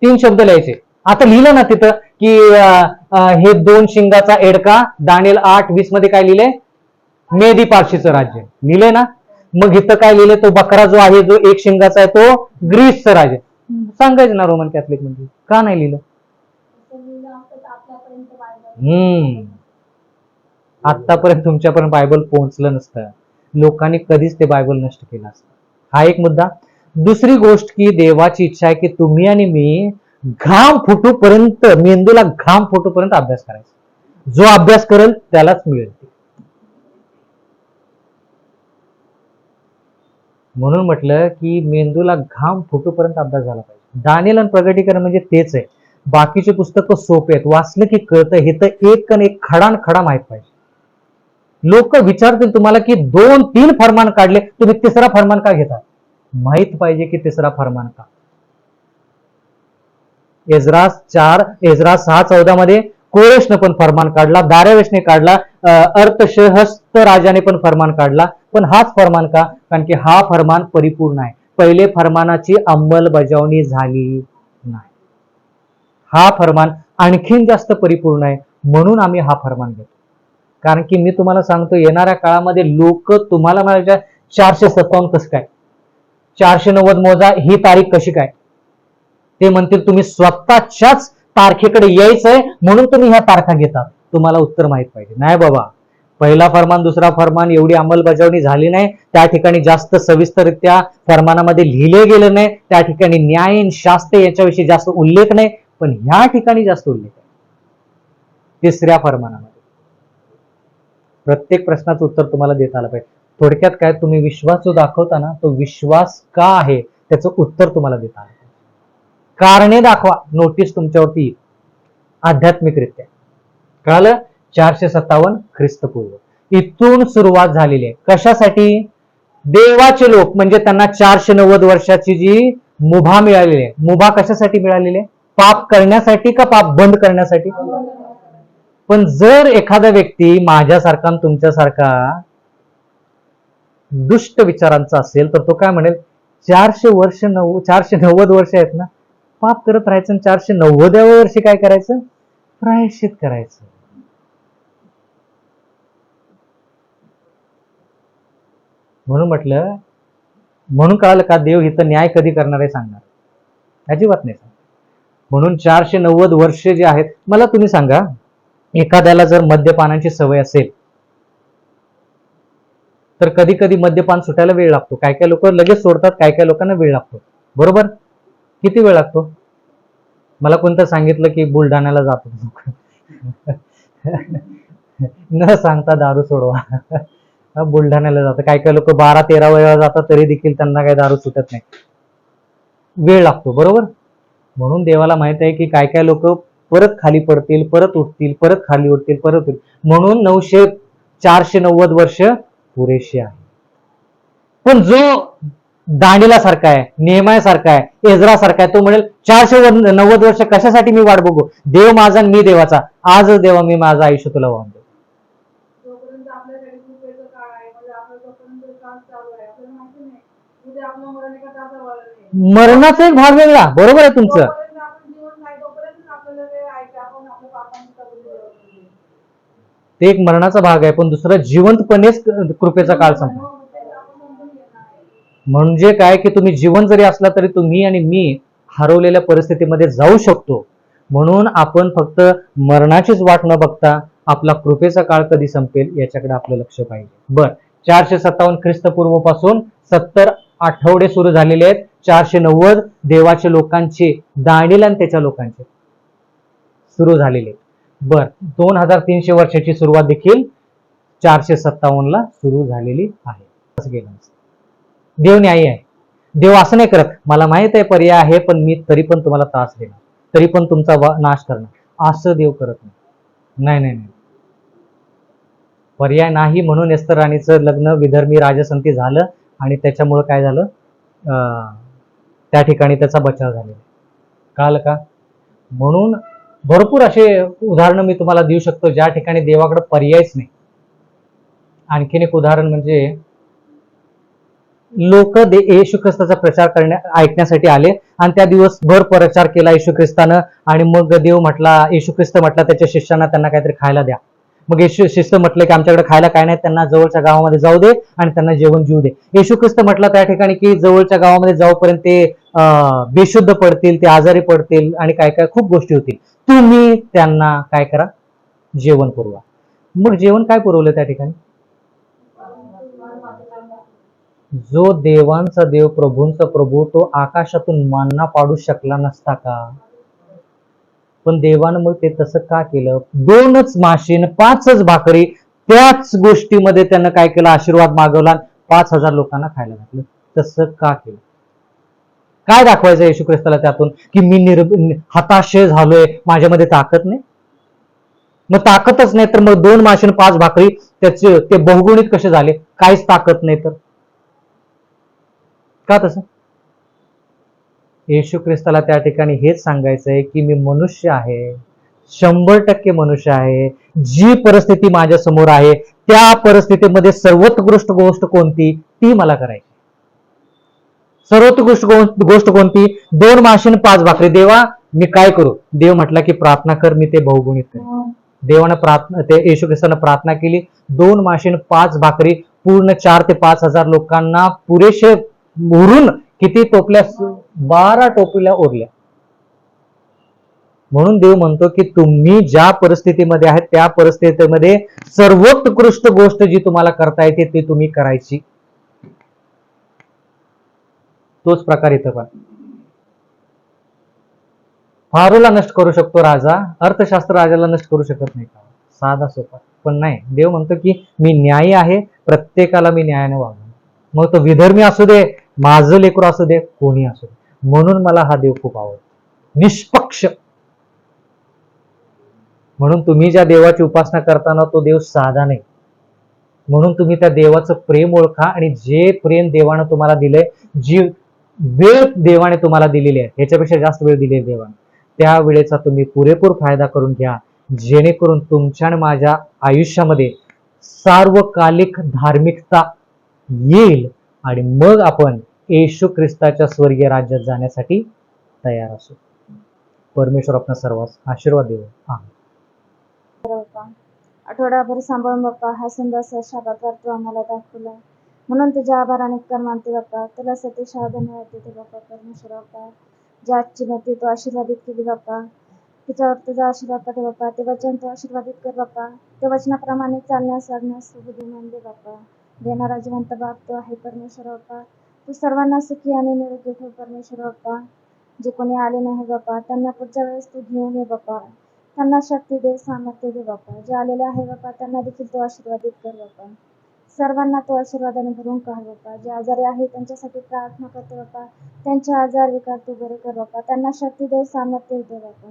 3 शब्द लिहायचे. आता लिहिलं ना तिथं की हे 2 शिंगाचा एडका. दानिएल 8:20 मध्ये काय लिहिलंय? मेदी पारशीचं राज्य लिहिलंय ना. मग इथं काय लिहिलंय? तो बकरा जो आहे, जो 1 शिंगाचा आहे, तो ग्रीसचं राज्य. सांगायचं ना रोमन कॅथलिक म्हणजे, का नाही लिहिलं? आतापर्यंत तुमच्यापर्यंत बायबल पोहोचलं नसतं. लोकांनी कधीच ते बायबल नष्ट केलं असतं. हा एक मुद्दा. दुसरी गोष्ट की देवाची इच्छा आहे की तुम्ही आणि मी घाम फुटूपर्यंत, मेंदूला घाम फुटूपर्यंत अभ्यास करायचा. जो अभ्यास करेल त्यालाच मिळेल. म्हणून म्हटलं की मेंदूला घाम फुटूपर्यंत अभ्यास झाला पाहिजे. दानिएल आणि प्रगटीकरण म्हणजे तेच आहे. बाकीचे पुस्तकं सोपे आहेत, वाचलं की कळतं. हे तर एक कण एक खडान खडा माहित पाहिजे. लोक विचारतील तुम्हाला की 2-3 फरमान काढले, तुम्ही तिसरा फरमान का घेता? माहित पाहिजे की तिसरा फरमान का. एजरा 6:14 मध्ये कोरेशने पण फरमान काढला, दार्यावेशने काढला, अर्थशहस्त राजाने पण फरमान काढला. पण हाच फरमान का? कारण की हा फरमान परिपूर्ण आहे. पहिले फरमानाची अंमलबजावणी झाली नाही. हा फरमान आणखीन जास्त परिपूर्ण आहे, म्हणून आम्ही हा फरमान घेतो. कारण की मी तुम्हाला सांगतो, येणाऱ्या काळामध्ये लोक तुम्हाला म्हणायच्या 457 कसं काय, 490 मोजा ही तारीख कशी काय. ते म्हणतील तुम्ही स्वतःच्याच तारखेकडे यायचंय म्हणून तुम्ही ह्या तारखा घेता. तुम्हाला उत्तर माहित पाहिजे. नाही बाबा, पहिला फरमान दुसरा फरमान एवढी अंमलबजावणी झाली नाही, त्या ठिकाणी जास्त सविस्तररित्या फरमानामध्ये लिहिले गेलं नाही, त्या ठिकाणी न्याय शास्त्र याच्याविषयी जास्त उल्लेख नाही, पण ह्या ठिकाणी जास्त उल्लेख आहे. तिसऱ्या फरमानामध्ये प्रत्येक प्रश्नाचं उत्तर तुम्हाला देता आलं पाहिजे. थोडक्यात काय, तुम्ही विश्वास जो दाखवता ना, तो विश्वास का आहे त्याचं उत्तर तुम्हाला देता आलं पाहिजे. कारणे दाखवा, नोटीस तुमच्यावरती येईल आध्यात्मिकरित्या. कळालं? 457 ख्रिस्तपूर्व इथून सुरुवात झालेली आहे. कशासाठी? देवाचे लोक म्हणजे त्यांना 490 वर्षाची जी मुभा मिळालेली आहे. मुभा कशासाठी मिळालेली आहे? पाप करण्यासाठी का पाप बंद करण्यासाठी? पण जर एखादा व्यक्ती माझ्यासारखा तुमच्यासारखा दुष्ट विचारांचा असेल तर तो काय म्हणेल, 490 वर्ष आहेत ना, पाप करत राहायचं, 490व्या वर्षी काय करायचं? प्रायश्चित करायचं. म्हणून म्हटलं, म्हणून कळालं का देव इथं न्याय कधी करणार आहे सांगणार? अजिबात नाही. म्हणून 490 वर्ष जे आहेत. मला तुम्ही सांगा, एखाद्याला जर मद्यपानाची सवय असेल तर कधी कधी मद्यपान सुटायला वेळ लागतो. काय काय लोक लगेच सोडतात, काय काय लोकांना वेळ लागतो. बरोबर? किती वेळ लागतो? मला कोणतं सांगितलं की बुलढाण्याला जातो न सांगता दारू सोडवा, बुलढाण्याला जातं. काय काय लोक 12-13 वेळा जातात तरी देखील त्यांना काही दारू सुटत नाही. वेळ लागतो. बरोबर? म्हणून देवाला माहित आहे की काय काय लोक परत खाली पडतील, परत उठतील, परत खाली उठतील, परत उठतील. म्हणून 490 वर्ष पुरेशी आहे. पण जो दानिएला सारखा आहे, नेहमाया सारखा आहे, एजरा सारखा आहे, तो म्हणेल 490 वर्ष कशासाठी मी वाट बघू? देव माझा आणि मी देवाचा. आजच देवा मी माझं आयुष्य तुला वाहून देतो. जोपर्यंत आपल्यासाठी कृपेचं काळ आहे, म्हणजे आपलं जोपर्यंत त्रास चालू आहे, आपल्याला माहिती नाही उद्या आपलं मरण एका तासावर नाही. मरणाचा एक भाग वेगळा. बरोबर आहे तुमचं. जोपर्यंत आपण जीवन नाही तोपर्यंत आपल्याला वेळ आहे की आपण आपल्या पापांची कबुली देऊ. ते एक मरणाचा भाग आहे, पण दुसरा जिवंतपणेच कृपेचा काळ संपतो. म्हणजे काय की तुम्ही जिवंत जरी असला तरी तुम्ही आणि मी हरवलेल्या परिस्थितीमध्ये जाऊ शकतो. म्हणून आपण फक्त मरणाचीच वाट न बघता आपला कृपेचा काळ कधी संपेल याच्याकडे आपलं लक्ष पाहिजे. बर, 457 ख्रिस्तपूर्व पासून 70 आठवडे सुरू झालेले आहेत. 490 देवाच्या लोकांचे, दानिएल आणि त्याच्या लोकांचे सुरू झालेले. बर, 2300 वर्षाची सुरुवात देखील 457 ला सुरू झालेली आहे. असं केलं. देव न्यायी आहे. देव असं नाही करत, मला माहित आहे पर्याय आहे पण मी तरी पण तुम्हाला त्रास देणार, तरी पण तुमचा नाश करणार. असं देव करत नाही. नाही. पर्याय नाही म्हणून एस्तर राणीचं लग्न विधर्मी राजसंती झालं आणि त्याच्यामुळे काय झालं, त्या ठिकाणी त्याचा बचाव झालेला. कळालं का? म्हणून भरपूर असे उदाहरणं मी तुम्हाला देऊ शकतो ज्या ठिकाणी देवाकडे पर्यायच नाही. आणखीन एक उदाहरण म्हणजे लोक येशू ख्रिस्ताचा प्रचार ऐकण्यासाठी आले आणि त्या दिवसभर प्रचार केला येशू ख्रिस्तानं. आणि मग देव म्हटला, येशू ख्रिस्त म्हटला त्याच्या शिष्यांना त्यांना काहीतरी खायला द्या. मग येशू शिष्य म्हटलं की आमच्याकडे खायला काय नाही, त्यांना जवळच्या गावामध्ये जाऊ दे आणि त्यांना जेवण जीव दे. येशू ख्रिस्त म्हटलं त्या ठिकाणी की जवळच्या गावामध्ये जाऊपर्यंत ते बेशुद्ध पडतील, ते आजारी पडतील आणि काय काय खूप गोष्टी होतील. तुम्ही त्यांना काय करा, जेवण पुरवा. मग जेवण काय पुरवलं त्या ठिकाणी? जो देवांचा देव, प्रभूंचा प्रभू, तो आकाशातून मन्ना पाडू शकला नसता का? पण देवानं मग ते तसं का केलं? 2च माशी 5च भाकरी, त्याच गोष्टीमध्ये त्यानं काय केलं, आशीर्वाद मागवला, 5000 लोकांना खायला घातलं. तसं का केलं? काय दाखवायचं येशू ख्रिस्ताला त्यातून की मी हताश झालोय, माझ्यामध्ये ताकद नाही? मग ताकदच नाही तर मग 2 मासे आणि 5 भाकरी त्याचे ते बहुगुणित कसे झाले? काहीच ताकद नाही तर का तसं? येशू ख्रिस्ताला त्या ठिकाणी हेच सांगायचंय की मी मनुष्य आहे, 100% मनुष्य आहे. जी परिस्थिती माझ्या समोर आहे त्या परिस्थितीमध्ये सर्वोत्कृष्ट गोष्ट कोणती ती मला करायची. सर्वोत्कृष्ट गोष्ट कोणती? 2 मासे आणि 5 भाकरी. देवा मी काय करू? देव म्हटला की प्रार्थना कर, मी ते बहुगुणित करेन. देवानं प्रार्थना ते येशू ख्रिस्तानं प्रार्थना केली. 2 मासे आणि 5 भाकरी पूर्ण 4 ते 5,000 लोकांना पुरेसे उरून किती टोपल्या? 12 टोपल्या उरल्या. म्हणून देव म्हणतो की तुम्ही ज्या परिस्थितीमध्ये आहेत त्या परिस्थितीमध्ये सर्वोत्कृष्ट गोष्ट जी तुम्हाला करता येते ती तुम्ही करायची. तोच प्रकार इथं पण. फारोला नष्ट करू शकतो राजा, अर्थशास्त्र राजाला नष्ट करू शकत नाही का? साधा सोपा. पण नाही, देव म्हणतो की मी न्यायी आहे, प्रत्येकाला मी न्यायाने वागणार. मग तो विधर्मी असू दे, माझं लेकरू असू दे, कोणी असू दे. म्हणून मला हा देव खूप आवडतो, निष्पक्ष. म्हणून तुम्ही ज्या देवाची उपासना करताना तो देव साधा नाही. म्हणून तुम्ही त्या देवाचं प्रेम ओळखा आणि जे प्रेम देवानं तुम्हाला दिलंय, जी वेळ देवाने तुम्हाला दिलेली आहे, ह्याच्यापेक्षा जास्त वेळ दिली आहे देवाने, त्या वेळेचा तुम्ही पुरेपूर फायदा करून घ्या, जेणेकरून तुमच्या आणि माझ्या आयुष्यामध्ये सार्वकालिक धार्मिकता येईल आणि मग आपण येशू ख्रिस्ताच्या स्वर्गीय राज्यात जाण्यासाठी तयार असू. परमेश्वर आपल्या सर्वांस आशीर्वाद देऊ. आठवडाभर सांभाळून बाप्पा हा सुंदर शाबाकार तू आम्हाला दाखवला, म्हणून तुझ्या आभाराने कर मानते बाप्पा. तुला सती धन्यवाद देते बाप्पा. परमेश्वर बाप्पा, ज्या आजची भक्ती तू आशीर्वादित केली बाप्पा, तिच्यावर तुझा आशीर्वाद पाठव बाप्पा. ते वचन तू आशीर्वादित कर बाप्पा. ते वचनाप्रमाणे चालण्यास वागण्यास बुद्धिमान दे बाप्पा. देणारा जिवंत बाप तू आहे परमेश्वर बाप्पा. तू सर्वांना सुखी आणि निरोगी ठेव परमेश्वर बाप्पा. जे कोणी आले नाही बाप्पा त्यांना पुढच्या वेळेस तू घेऊन ये बाप्पा. त्यांना शक्ती दे, सामर्थ्य दे बाप्पा. जे आलेले आहे बाप्पा त्यांना देखील तो आशीर्वादित कर बाप्पा. सर्वांना तो आशीर्वादाने भरून काढ बाप्पा. जे आजारी आहे त्यांच्यासाठी प्रार्थना करते बाप्पा. त्यांचे आजार विकार तू बरे कर बाप्पा. त्यांना शक्ती दे, सामर्थ्य दे बाप्पा.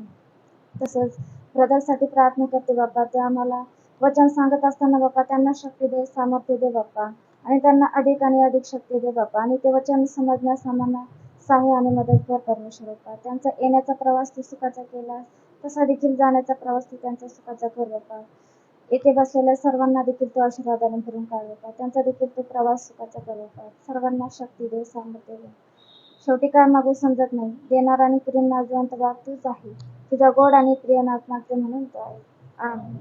तसंच ब्रदरसाठी प्रार्थना करते बाप्पा. ते आम्हाला वचन सांगत असताना बाप्पा त्यांना शक्ती दे, सामर्थ्य दे बाप्पा. आणि त्यांना अधिक आणि अधिक शक्ती दे बाप्पा. आणि ते वचन समजण्यास आम्हाला सहाय्य आणि मदत कर परमेश्वर बाप्पा. त्यांचा येण्याचा प्रवास तू सुखाचा केला, तसा देखील जाण्याचा प्रवास तू त्यांचा सुखाचा कर बाप्पा. येथे बसलेल्या सर्वांना देखील तू आशीर्वादाने भरून काढ बाप्पा. त्यांचा देखील तू प्रवास सुखाचा कर बाप्पा. सर्वांना शक्ती दे, सामर्थ्य दे. शेवटी काय मागू समजत नाही, देणारा आणि प्रेम नाजवंत बाप तूच आहे. तुझ्या गोड आणि प्रिय नाथ मागते म्हणून तो आहे. आमेन.